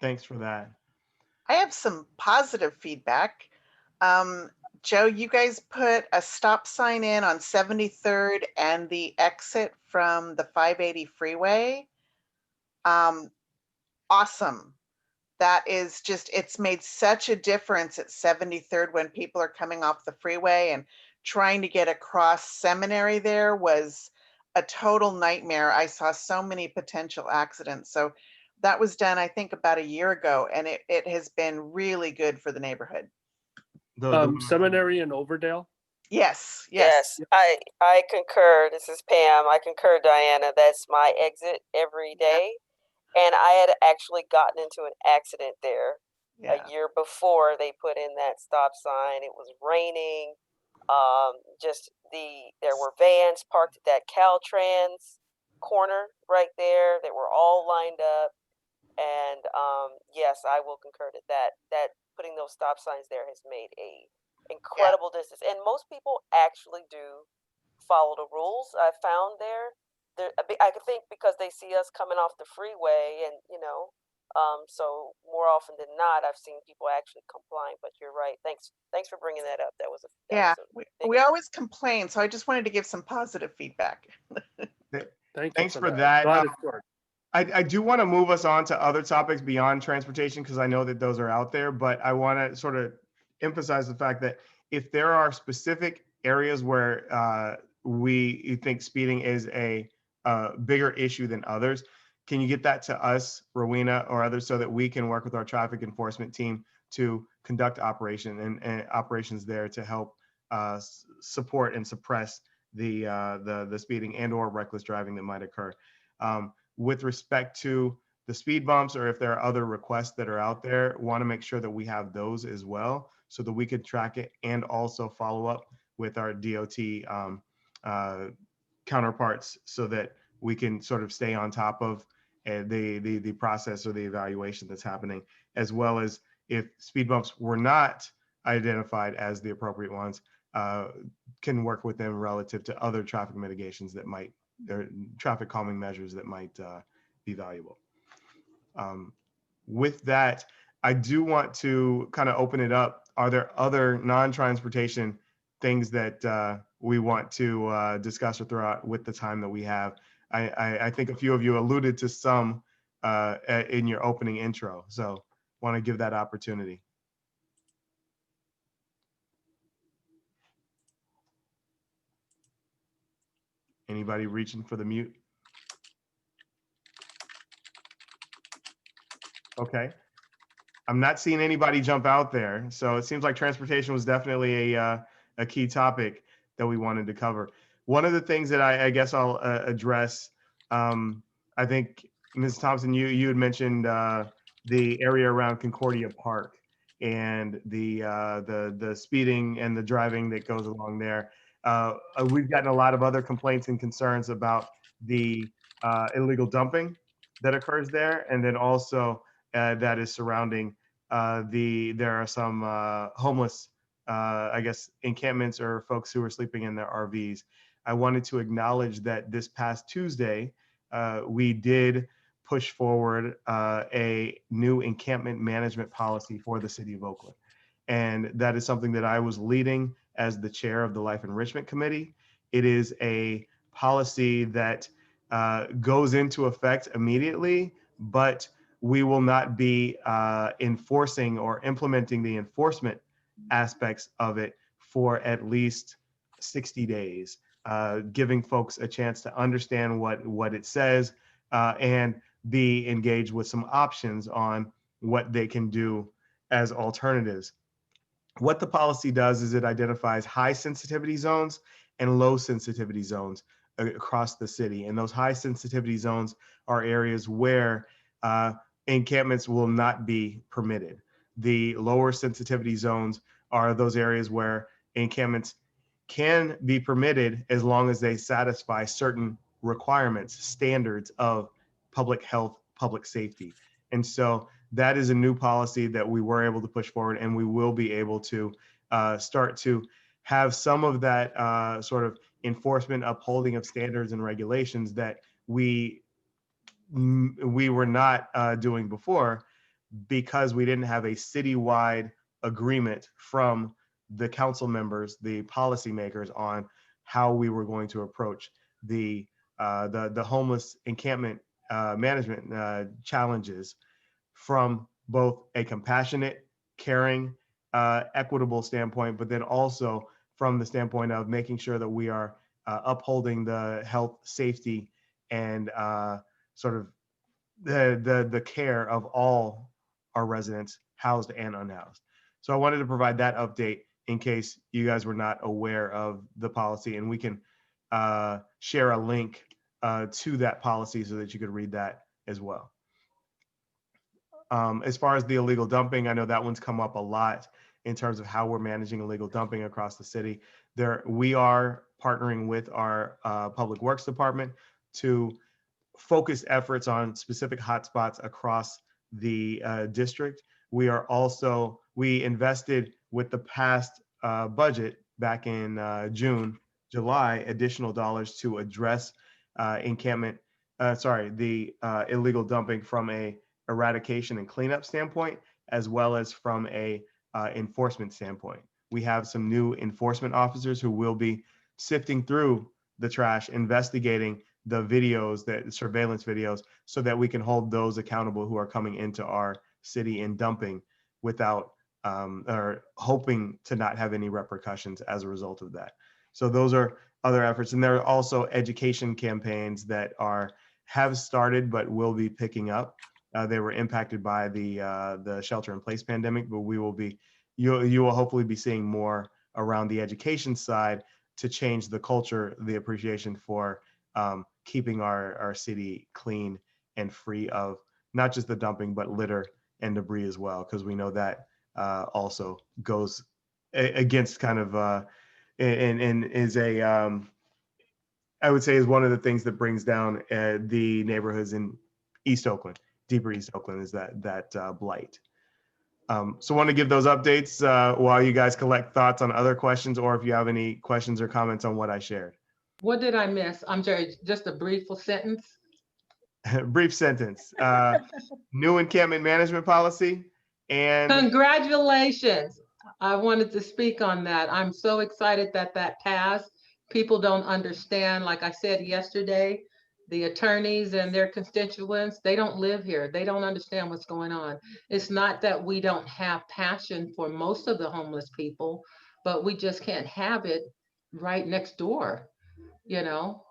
Thanks for that. I have some positive feedback. Joe, you guys put a stop sign in on 73rd and the exit from the 580 freeway. Awesome. That is just, it's made such a difference at 73rd when people are coming off the freeway, and trying to get across Seminary there was a total nightmare. I saw so many potential accidents. So that was done, I think, about a year ago, and it has been really good for the neighborhood. Seminary and Overdale? Yes. I concur. This is Pam. I concur, Diana. That's my exit every day. And I had actually gotten into an accident there a year before they put in that stop sign. It was raining. There were vans parked at that Caltrans corner right there that were all lined up. And yes, I will concur that putting those stop signs there has made a incredible distance. And most people actually do follow the rules. I found there. I could think because they see us coming off the freeway, and so more often than not, I've seen people actually complying. But you're right. Thanks for bringing that up. That was we always complain, so I just wanted to give some positive feedback. Thanks for that. I do want to move us on to other topics beyond transportation, because I know that those are out there, but I want to sort of emphasize the fact that if there are specific areas where we think speeding is a bigger issue than others, can you get that to us, Rowena, or others, so that we can work with our traffic enforcement team to conduct and operations there to help support and suppress the speeding and or reckless driving that might occur. With respect to the speed bumps, or if there are other requests that are out there, want to make sure that we have those as well, so that we could track it and also follow up with our DOT counterparts, so that we can sort of stay on top of the process or the evaluation that's happening, as well as if speed bumps were not identified as the appropriate ones, can work with them relative to other traffic mitigations that might, or traffic calming measures that might be valuable. With that, I do want to kind of open it up. Are there other non-transportation things that we want to discuss or throw out with the time that we have? I think a few of you alluded to some in your opening intro, so want to give that opportunity. Anybody reaching for the mute? Okay. I'm not seeing anybody jump out there. So it seems like transportation was definitely a key topic that we wanted to cover. One of the things that I guess I'll address, I think, Ms. Thompson, you had mentioned the area around Concordia Park and the speeding and the driving that goes along there. We've gotten a lot of other complaints and concerns about the illegal dumping that occurs there, and then also that is surrounding there are some homeless, I guess, encampments or folks who are sleeping in their RVs. I wanted to acknowledge that this past Tuesday, we did push forward a new encampment management policy for the city of Oakland. And that is something that I was leading as the chair of the Life Enrichment Committee. It is a policy that goes into effect immediately, but we will not be enforcing or implementing the enforcement aspects of it for at least 60 days, giving folks a chance to understand what it says and be engaged with some options on what they can do as alternatives. What the policy does is it identifies high sensitivity zones and low sensitivity zones across the city. And those high sensitivity zones are areas where encampments will not be permitted. The lower sensitivity zones are those areas where encampments can be permitted as long as they satisfy certain requirements, standards of public health, public safety. And so that is a new policy that we were able to push forward, and we will be able to start to have some of that sort of enforcement, upholding of standards and regulations that we were not doing before, because we didn't have a citywide agreement from the council members, the policymakers, on how we were going to approach the homeless encampment management challenges from both a compassionate, caring, equitable standpoint, but then also from the standpoint of making sure that we are upholding the health, safety, and sort of the care of all our residents, housed and unhoused. So I wanted to provide that update in case you guys were not aware of the policy, and we can share a link to that policy so that you could read that as well. As far as the illegal dumping, I know that one's come up a lot in terms of how we're managing illegal dumping across the city. We are partnering with our Public Works Department to focus efforts on specific hotspots across the district. We invested with the past budget back in July, additional dollars to address the illegal dumping from a eradication and cleanup standpoint, as well as from a enforcement standpoint. We have some new enforcement officers who will be sifting through the trash, investigating the videos, the surveillance videos, so that we can hold those accountable who are coming into our city and dumping without or hoping to not have any repercussions as a result of that. So those are other efforts. And there are also education campaigns that have started but will be picking up. They were impacted by the shelter-in-place pandemic, but you will hopefully be seeing more around the education side to change the culture, the appreciation for keeping our city clean and free of not just the dumping, but litter and debris as well, because we know that also goes against kind of and is I would say is one of the things that brings down the neighborhoods in East Oakland, deeper East Oakland, is that blight. So I want to give those updates while you guys collect thoughts on other questions, or if you have any questions or comments on what I shared. What did I miss? I'm sorry, just a brief sentence. Brief sentence. New encampment management policy and Congratulations. I wanted to speak on that. I'm so excited that passed. People don't understand, like I said yesterday, the attorneys and their constituents, they don't live here. They don't understand what's going on. It's not that we don't have passion for most of the homeless people, but we just can't have it right next door, you know,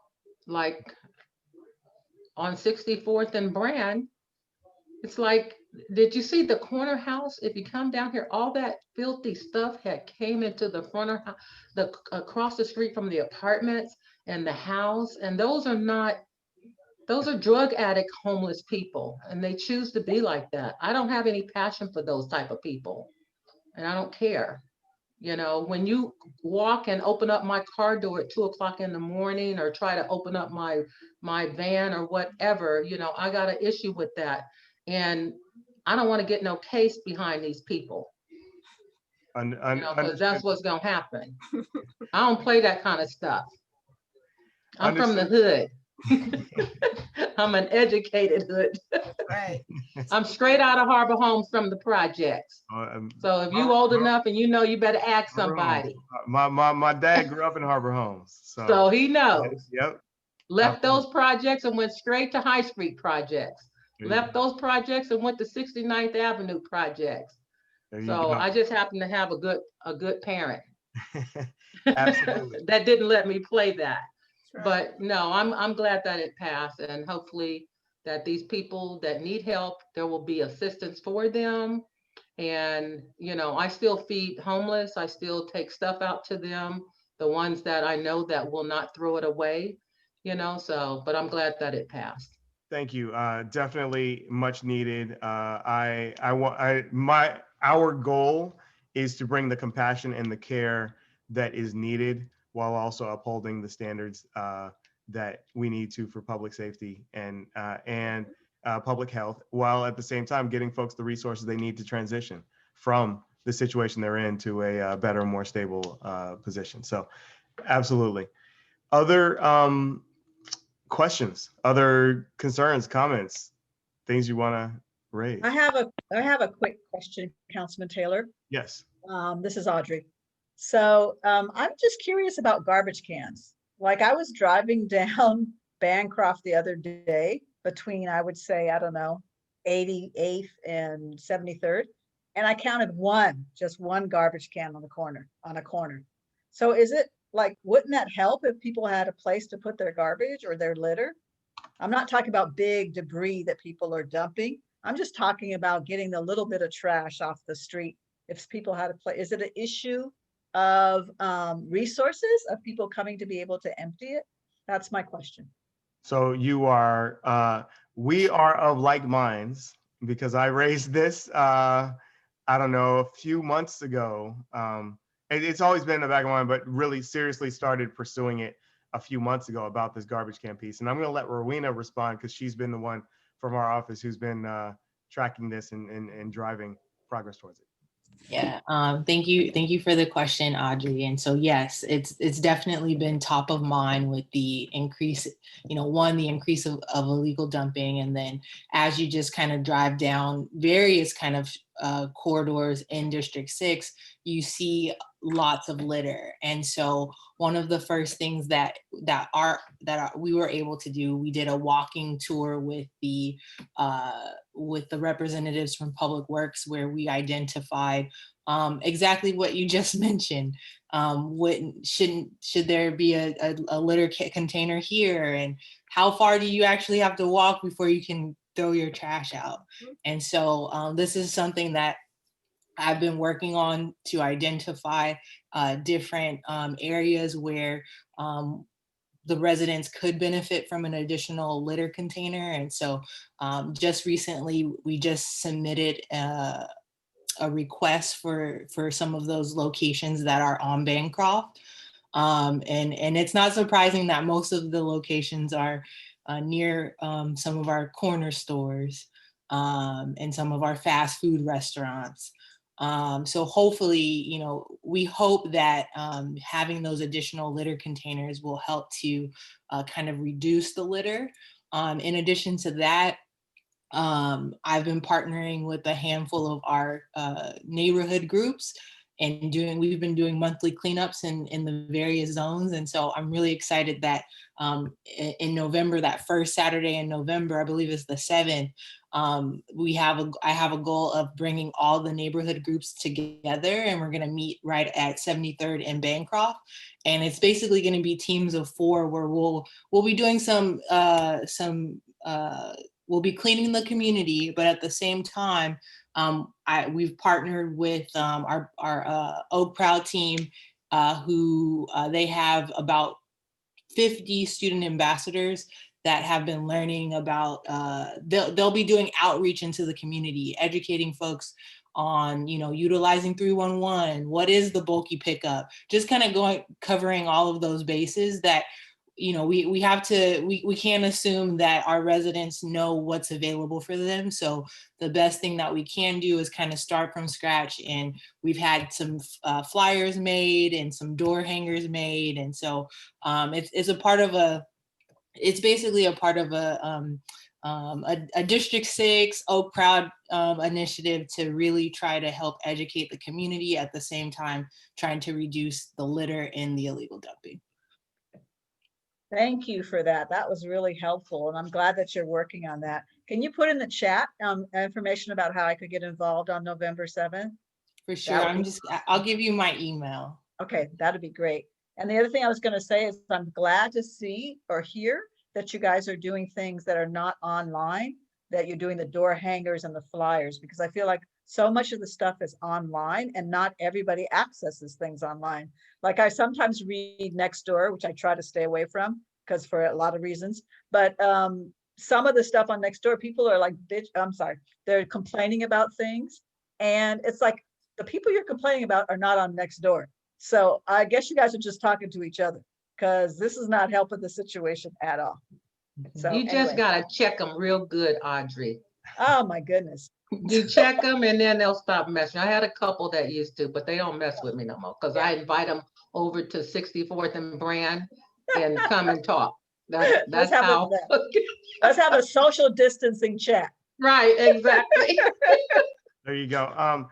like on 64th and Brand. It's like, did you see the corner house? If you come down here, all that filthy stuff had came into the front of across the street from the apartments and the house. And those are drug addict homeless people, and they choose to be like that. I don't have any passion for those type of people, and I don't care. You know, when you walk and open up my car door at 2 o'clock in the morning, or try to open up my van or whatever, you know, I got an issue with that. And I don't want to get no case behind these people. Because that's what's gonna happen. I don't play that kind of stuff. I'm from the hood. I'm an educated hood. Right. I'm straight out of Harbor Homes from the projects. So if you old enough and you know, you better ask somebody. My dad grew up in Harbor Homes. So he knows. Yep. Left those projects and went straight to High Street projects. Left those projects and went to 69th Avenue projects. So I just happen to have a good parent. Absolutely. That didn't let me play that. Right. But no, I'm glad that it passed, and hopefully that these people that need help, there will be assistance for them. And, you know, I still feed homeless. I still take stuff out to them, the ones that I know that will not throw it away, you know, so, but I'm glad that it passed. Thank you. Definitely much needed. Our goal is to bring the compassion and the care that is needed, while also upholding the standards that we need to for public safety and public health, while at the same time getting folks the resources they need to transition from the situation they're in to a better, more stable position. So absolutely. Other questions, other concerns, comments, things you want to raise? I have a quick question, Councilman Taylor. Yes. This is Audrey. So I'm just curious about garbage cans. Like, I was driving down Bancroft the other day between, I would say, I don't know, 88th and 73rd. And I counted just one garbage can on a corner. So is it like, wouldn't that help if people had a place to put their garbage or their litter? I'm not talking about big debris that people are dumping. I'm just talking about getting the little bit of trash off the street. If people had a place, is it an issue of resources of people coming to be able to empty it? That's my question. So we are of like minds, because I raised this, I don't know, a few months ago. It's always been in the back of my mind, but really seriously started pursuing it a few months ago about this garbage can piece. And I'm going to let Rowena respond, because she's been the one from our office who's been tracking this and driving progress towards it. Yeah, thank you for the question, Audrey. And so, yes, it's definitely been top of mind with the increase, the increase of illegal dumping. And then as you just kind of drive down various kind of corridors in District 6, you see lots of litter. And so one of the first things that we were able to do, we did a walking tour with the representatives from Public Works, where we identified exactly what you just mentioned. Should there be a litter container here, and how far do you actually have to walk before you can throw your trash out? And so this is something that I've been working on to identify different areas where the residents could benefit from an additional litter container. And so just recently, we just submitted a request for some of those locations that are on Bancroft. And it's not surprising that most of the locations are near some of our corner stores and some of our fast food restaurants. So hopefully, you know, we hope that having those additional litter containers will help to kind of reduce the litter. In addition to that, I've been partnering with a handful of our neighborhood groups and we've been doing monthly cleanups in the various zones. And so I'm really excited that in November, that first Saturday in November, I believe it's the 7th, I have a goal of bringing all the neighborhood groups together, and we're gonna meet right at 73rd and Bancroft. And it's basically gonna be teams of 4 where we'll be doing we'll be cleaning the community, but at the same time, we've partnered with our Oak Proud team, who they have about 50 student ambassadors that have been learning about, they'll be doing outreach into the community, educating folks on, you know, utilizing 311, what is the bulky pickup, just kind of covering all of those bases that, you know, we can't assume that our residents know what's available for them. So the best thing that we can do is kind of start from scratch. And we've had some flyers made and some door hangers made. And so it's basically a part of a District 6 Oak Proud initiative to really try to help educate the community, at the same time trying to reduce the litter and the illegal dumping. Thank you for that. That was really helpful, and I'm glad that you're working on that. Can you put in the chat information about how I could get involved on November 7th? For sure. I'll give you my email. Okay, that'd be great. And the other thing I was going to say is I'm glad to see or hear that you guys are doing things that are not online, that you're doing the door hangers and the flyers, because I feel like so much of the stuff is online and not everybody accesses things online. Like I sometimes read Nextdoor, which I try to stay away from because for a lot of reasons, but some of the stuff on Nextdoor, people are like, they're complaining about things. And it's like, the people you're complaining about are not on Nextdoor. So I guess you guys are just talking to each other, because this is not helping the situation at all. So you just gotta check them real good, Audrey. Oh my goodness. You check them and then they'll stop messing. I had a couple that used to, but they don't mess with me no more, because I invite them over to 64th and Brand and come and talk. That's how. Let's have a social distancing chat. Right, exactly. There you go.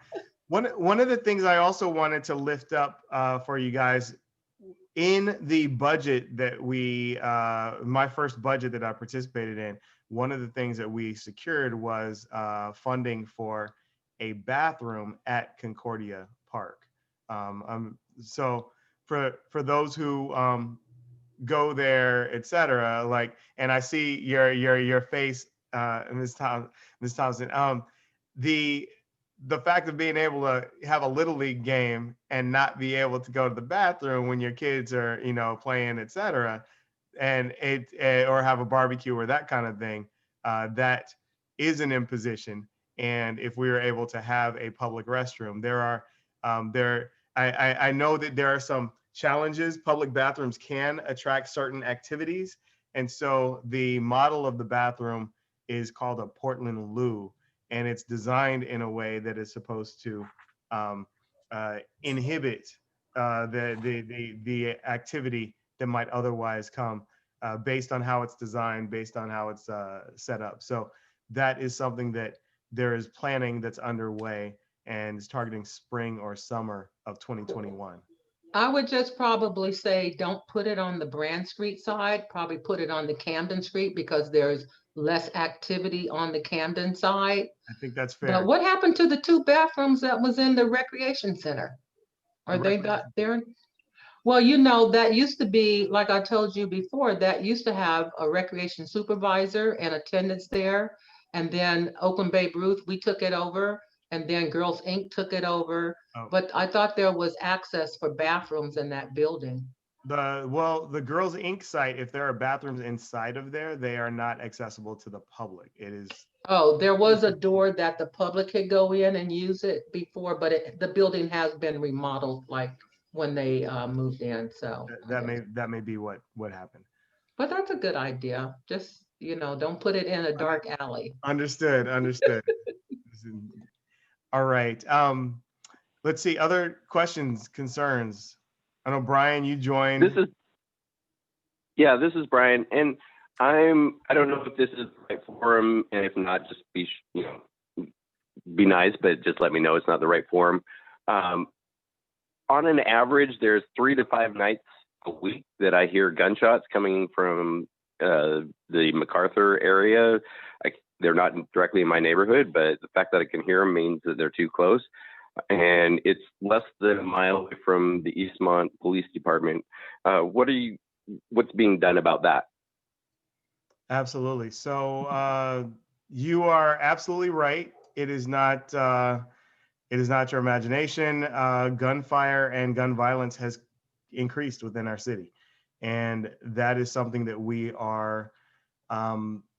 One of the things I also wanted to lift up for you guys, in the budget that my first budget that I participated in, one of the things that we secured was funding for a bathroom at Concordia Park. So for those who go there, et cetera, like, and I see your face, Ms. Thompson, the fact of being able to have a little league game and not be able to go to the bathroom when your kids are, you know, playing, et cetera, and or have a barbecue or that kind of thing, that is an imposition. And if we were able to have a public restroom, I know that there are some challenges. Public bathrooms can attract certain activities. And so the model of the bathroom is called a Portland loo. And it's designed in a way that is supposed to inhibit the activity that might otherwise come based on how it's designed, based on how it's set up. So that is something that there is planning that's underway and is targeting spring or summer of 2021. I would just probably say, don't put it on the Brand Street side, probably put it on the Camden Street because there's less activity on the Camden side. I think that's But fair. what happened to the 2 bathrooms that was in the recreation center? Are they not Recreation. there? Well, you know, that used to be, like I told you before, that used to have a recreation supervisor and attendants there. And then Oakland Babe Ruth, we took it over, and then Girls Inc. took it over. Oh. But I thought there was access for bathrooms in that building. The Girls Inc. site, if there are bathrooms inside of there, they are not accessible to the public. It is. Oh, there was a door that the public could go in and use it before, but the building has been remodeled like when they moved in, so. That may be what happened. But that's a good idea. Just, you know, don't put it in a dark alley. Understood. All right. Let's see. Other questions, concerns? I know, Brian, you joined. This is Brian, and I don't know if this is the right forum, and if not, just be nice, but just let me know it's not the right forum. On an average, there's 3 to 5 nights a week that I hear gunshots coming from the MacArthur area. They're not directly in my neighborhood, but the fact that I can hear them means that they're too close. And it's less than a mile away from the Eastmont Police Department. What's being done about that? Absolutely. So you are absolutely right. It is not your imagination. Gunfire and gun violence has increased within our city, and that is something that we are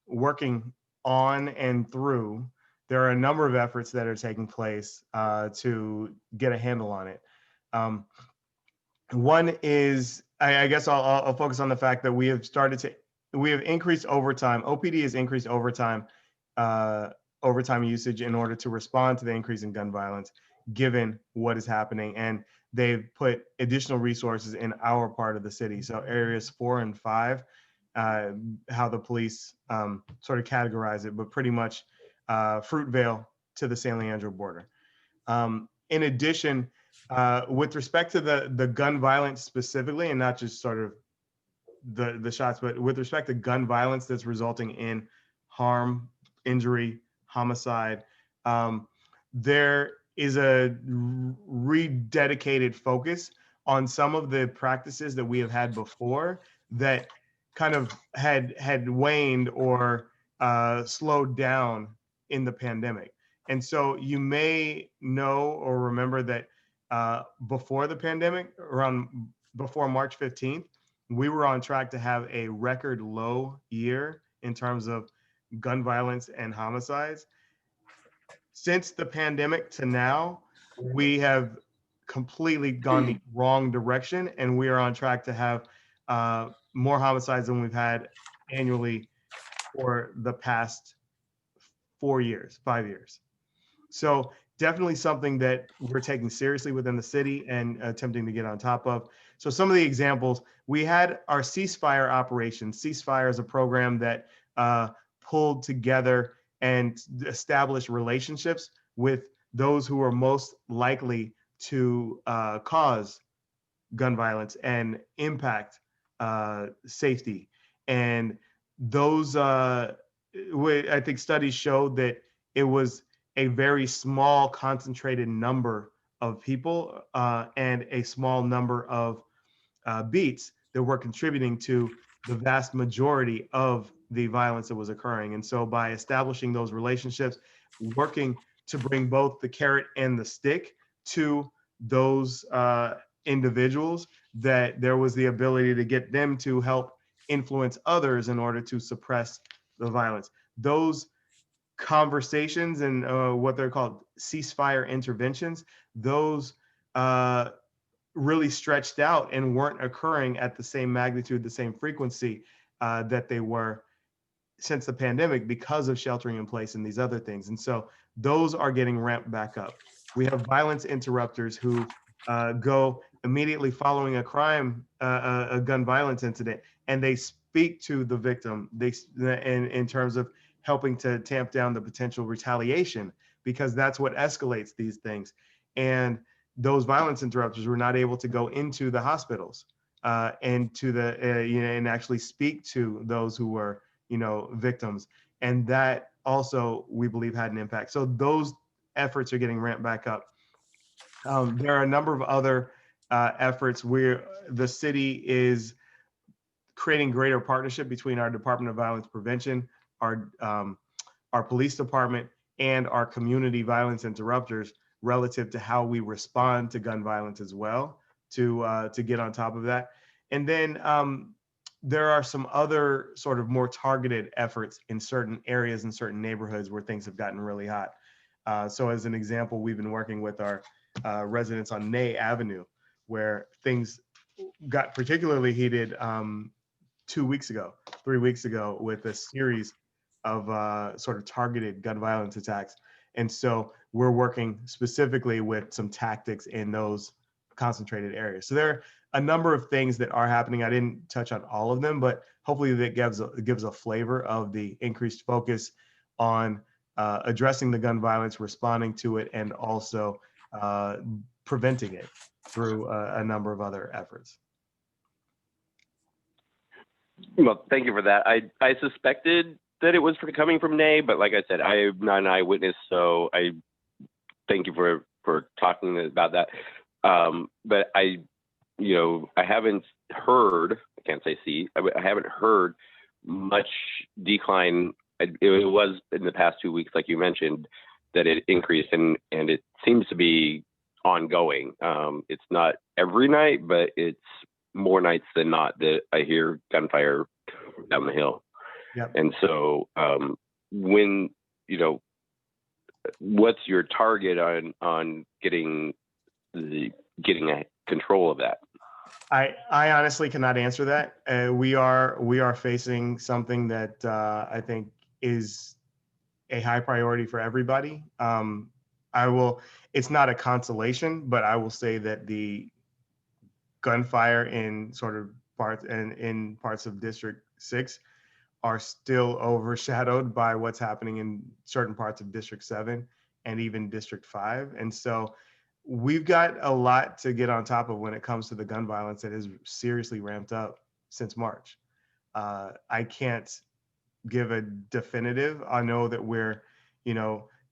working on and through. There are a number of efforts that are taking place to get a handle on it. One is, I guess I'll focus on the fact that we have increased overtime. OPD has increased overtime usage in order to respond to the increase in gun violence, given what is happening. And they've put additional resources in our part of the city. So areas 4 and 5, how the police sort of categorize it, but pretty much Fruitvale to the San Leandro border. In addition, with respect to the gun violence specifically, and not just sort of the shots, but with respect to gun violence that's resulting in harm, injury, homicide, there is a rededicated focus on some of the practices that we have had before that kind of had waned or slowed down in the pandemic. And so you may know or remember that before the pandemic, before March 15th, we were on track to have a record low year in terms of gun violence and homicides. Since the pandemic to now, we have completely gone the wrong direction, and we are on track to have more homicides than we've had annually for the past 5 years. So definitely something that we're taking seriously within the city and attempting to get on top of. So some of the examples, we had our ceasefire operation. Ceasefire is a program that pulled together and established relationships with those who are most likely to cause gun violence and impact safety. And those, I think studies showed that it was a very small concentrated number of people and a small number of beats that were contributing to the vast majority of the violence that was occurring. And so by establishing those relationships, working to bring both the carrot and the stick to those individuals, that there was the ability to get them to help influence others in order to suppress the violence. Those conversations and what they're called ceasefire interventions, those really stretched out and weren't occurring at the same magnitude, the same frequency that they were since the pandemic because of sheltering in place and these other things. And so those are getting ramped back up. We have violence interrupters who go immediately following a crime, a gun violence incident, and they speak to the victim in terms of helping to tamp down the potential retaliation, because that's what escalates these things. And those violence interrupters were not able to go into the hospitals and to the and actually speak to those who were victims, and that also we believe had an impact. So those efforts are getting ramped back up. There are a number of other efforts where the city is creating greater partnership between our Department of Violence Prevention, our police department, and our community violence interrupters relative to how we respond to gun violence as well, to get on top of that. And then there are some other sort of more targeted efforts in certain areas and certain neighborhoods where things have gotten really hot. So as an example, we've been working with our residents on Ney Avenue, where things got particularly heated 3 weeks ago, with a series of sort of targeted gun violence attacks. And so we're working specifically with some tactics in those concentrated areas. So there are a number of things that are happening. I didn't touch on all of them, but hopefully that gives a flavor of the increased focus on addressing the gun violence, responding to it, and also preventing it through a number of other efforts. Well, thank you for that. I suspected that it was coming from Ney, but like I said, I am not an eyewitness, so I thank you for talking about that. But I haven't heard, I can't say see, I haven't heard much decline. It was in the past 2 weeks, like you mentioned, that it increased, and it seems to be ongoing. It's not every night, but it's more nights than not that I hear gunfire down the hill. Yep. And so when, what's your target on getting a control of that? I honestly cannot answer that. We are facing something that I think is a high priority for everybody. It's not a consolation, but I will say that the gunfire in parts of District 6 are still overshadowed by what's happening in certain parts of District 7 and even District 5. And so we've got a lot to get on top of when it comes to the gun violence that has seriously ramped up since March. I can't give a definitive. I know that we're,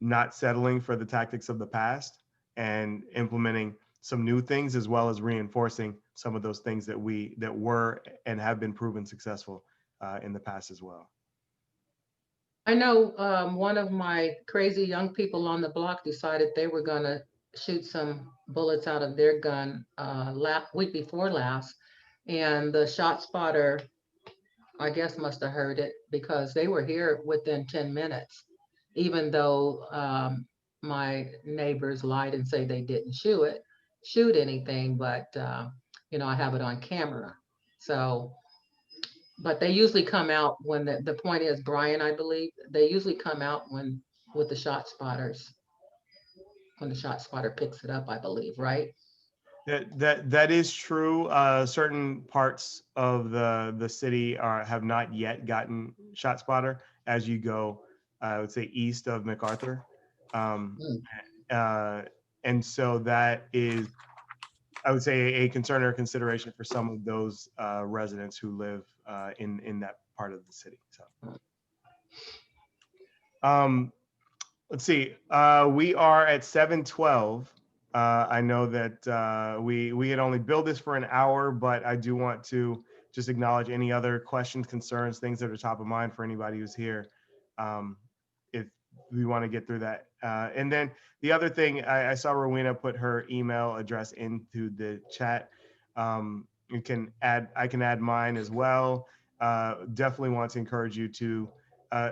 not settling for the tactics of the past and implementing some new things, as well as reinforcing some of those things that were and have been proven successful in the past as well. I know one of my crazy young people on the block decided they were going to shoot some bullets out of their gun week before last, and the shot spotter, I guess, must have heard it, because they were here within 10 minutes, even though my neighbors lied and say they didn't shoot anything, but I have it on camera. So, but they usually come out when the point is, Brian, I believe, they usually come out with the shot spotters, when the shot spotter picks it up, I believe, right? That is true. Certain parts of the city have not yet gotten shot spotter as you go, I would say, east of MacArthur. And so that is, I would say, a concern or a consideration for some of those residents who live in that part of the city. So, let's see. We are at 7:12. I know that we had only billed this for an hour, but I do want to just acknowledge any other questions, concerns, things that are top of mind for anybody who's here. If we want to get through that. And then the other thing, I saw Rowena put her email address into the chat. I can add mine as well. Definitely want to encourage you to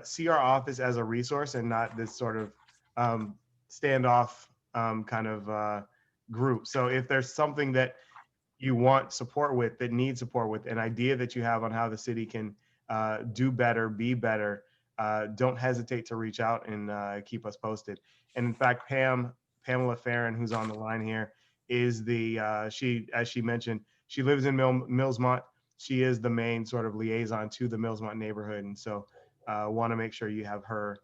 see our office as a resource and not this sort of standoff kind of group. So if there's something that you want support with, that needs support with, an idea that you have on how the city can do better, be better, don't hesitate to reach out and keep us posted. And in fact, Pamela Farron, who's on the line here, is as she mentioned, she lives in Millsmont. She is the main sort of liaison to the Millsmont neighborhood. And so want to make sure you have her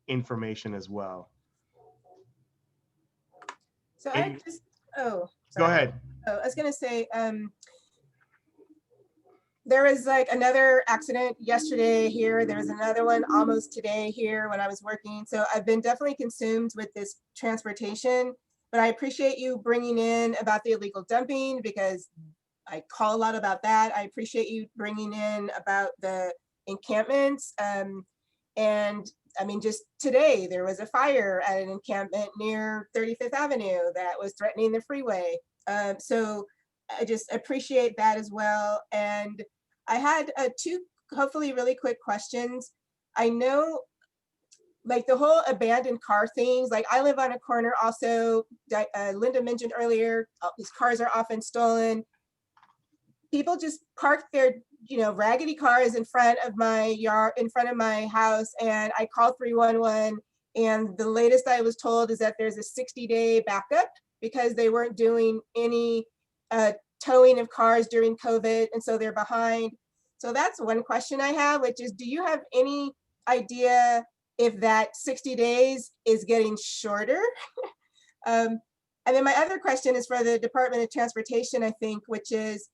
information as well. So I just Oh, Go sorry. ahead. Oh, I was gonna say, there was like another accident yesterday here. There was another one almost today here when I was working. So I've been definitely consumed with this transportation, but I appreciate you bringing in about the illegal dumping because I call a lot about that. I appreciate you bringing in about the encampments. And I mean, just today, there was a fire at an encampment near 35th Avenue that was threatening the freeway. So I just appreciate that as well. And I had two hopefully really quick questions. I know like the whole abandoned car things, like I live on a corner also, Linda mentioned earlier, these cars are often stolen. People just park their, raggedy cars in front of my yard, in front of my house, and I called 311. And the latest I was told is that there's a 60-day backup because they weren't doing any towing of cars during COVID, and so they're behind. So that's one question I have, which is, do you have any idea if that 60 days is getting shorter? And then my other question is for the Department of Transportation, I think, which is,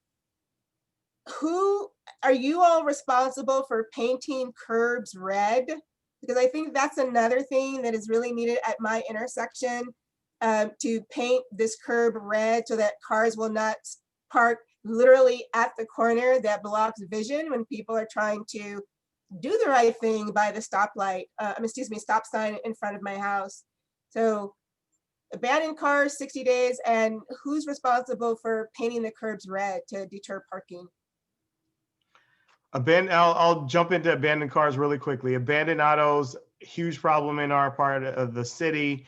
who are you all responsible for painting curbs red? Because I think that's another thing that is really needed at my intersection, to paint this curb red so that cars will not park literally at the corner that blocks vision when people are trying to do the right thing by the stoplight, stop sign in front of my house. So abandoned cars, 60 days, and who's responsible for painting the curbs red to deter parking? I'll jump into abandoned cars really quickly. Abandoned autos, huge problem in our part of the city.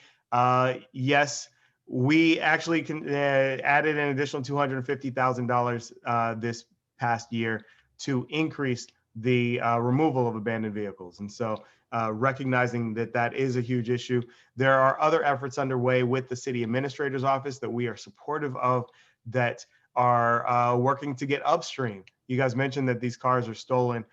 Yes, we actually added an additional $250,000 this past year to increase the removal of abandoned vehicles. And so recognizing that that is a huge issue, there are other efforts underway with the city administrator's office that we are supportive of that are working to get upstream. You guys mentioned that these cars are stolen.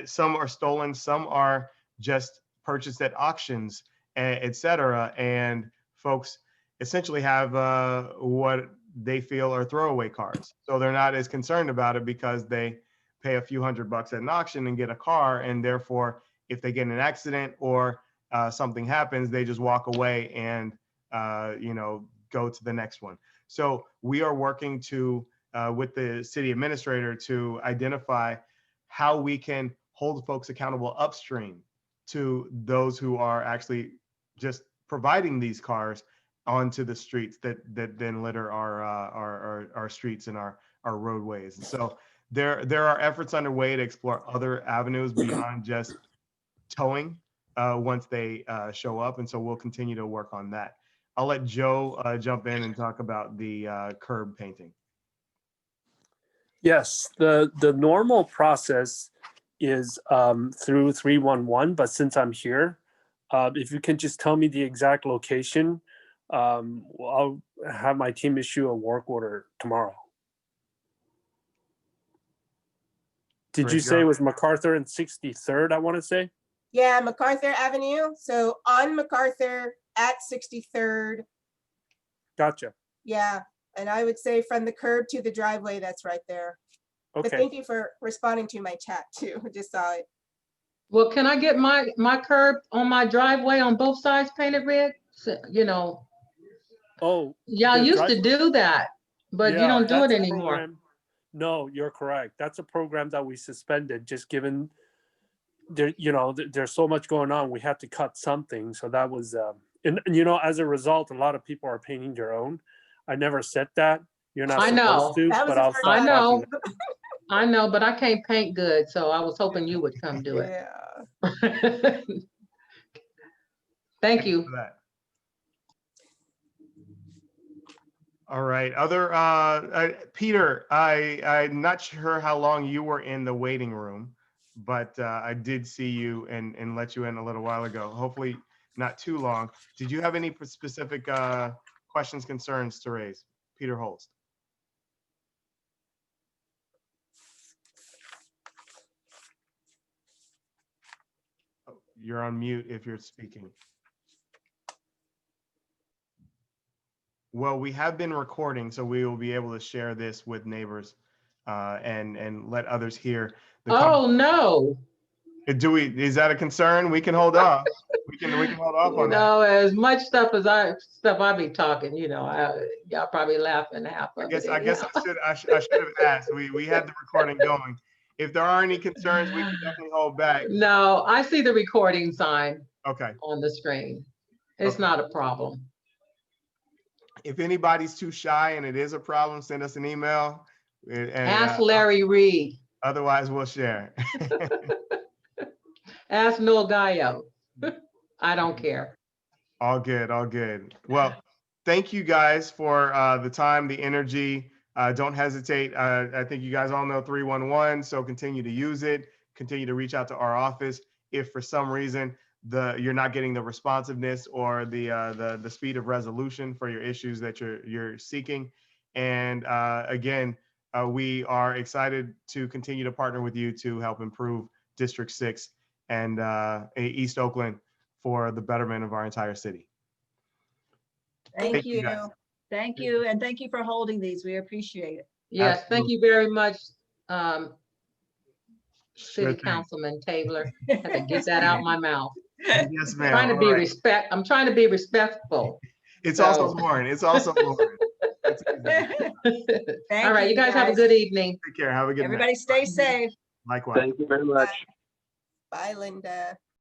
Some are stolen, some are just purchased at auctions, et cetera. And folks essentially have what they feel are throwaway cars. So they're not as concerned about it because they pay a few $100 at an auction and get a car. And therefore, if they get in an accident or something happens, they just walk away and go to the next one. So we are working to with the city administrator to identify how we can hold folks accountable upstream to those who are actually just providing these cars onto the streets that then litter our streets and our roadways. And so there are efforts underway to explore other avenues beyond just towing once they show up. And so we'll continue to work on that. I'll let Joe jump in and talk about the curb painting. Yes, the normal process is through 311, but since I'm here, if you can just tell me the exact location, I'll have my team issue a work order tomorrow. Did you say it was MacArthur and 63rd, I want to say? Yeah, MacArthur Avenue. So on MacArthur at 63rd. Gotcha. Yeah, and I would say from the curb to the driveway, that's right there. Okay. But thank you for responding to my chat too. I just saw it. Well, can I get my curb on my driveway on both sides painted red? So, Oh. Y'all used to do that, but you don't do it anymore. Program. No, you're correct. That's a program that we suspended, just given there, there's so much going on. We had to cut something. So that was, and as a result, a lot of people are painting their own. I never said that. You're not supposed to, but I'll stop. I know, but I can't paint good. So I was hoping you would come do it. Yeah. Thank you. For that. All right. Other Peter, I'm not sure how long you were in the waiting room, but I did see you and let you in a little while ago. Hopefully not too long. Did you have any specific questions, concerns to raise? Peter Holst. Oh, you're on mute if you're speaking. Well, we have been recording, so we will be able to share this with neighbors and let others hear. Oh, no. Is that a concern? We can hold off. We can hold off on that. No, as much stuff as I be talking, y'all probably laughing half of it. I guess I should have asked. We had the recording going. If there are any concerns, we can definitely hold back. No, I see the recording sign Okay. on the screen. It's Okay. not a problem. If anybody's too shy and it is a problem, send us an email. Ask Larry Reed. Otherwise, we'll share. Ask Noel Gallo. I don't care. All good, all good. Well, thank you guys for the time, the energy. Don't hesitate. I think you guys all know 311, so continue to use it. Continue to reach out to our office. If for some reason you're not getting the responsiveness or the speed of resolution for your issues that you're seeking. And again, we are excited to continue to partner with you to help improve District 6 and East Oakland for the betterment of our entire city. Thank you. Guys. Thank you. And thank you for holding these. We appreciate it. Yes, Absolutely. thank you very much, Sure City thing. Councilman Taylor. I had to get that out my mouth. Yes, ma'am. I'm trying to be respectful. It's also Loren. It's also Loren. All right, you guys have a good evening. Take care. Have a good night. Everybody stay safe. Likewise. Thank you very much. Bye, Linda.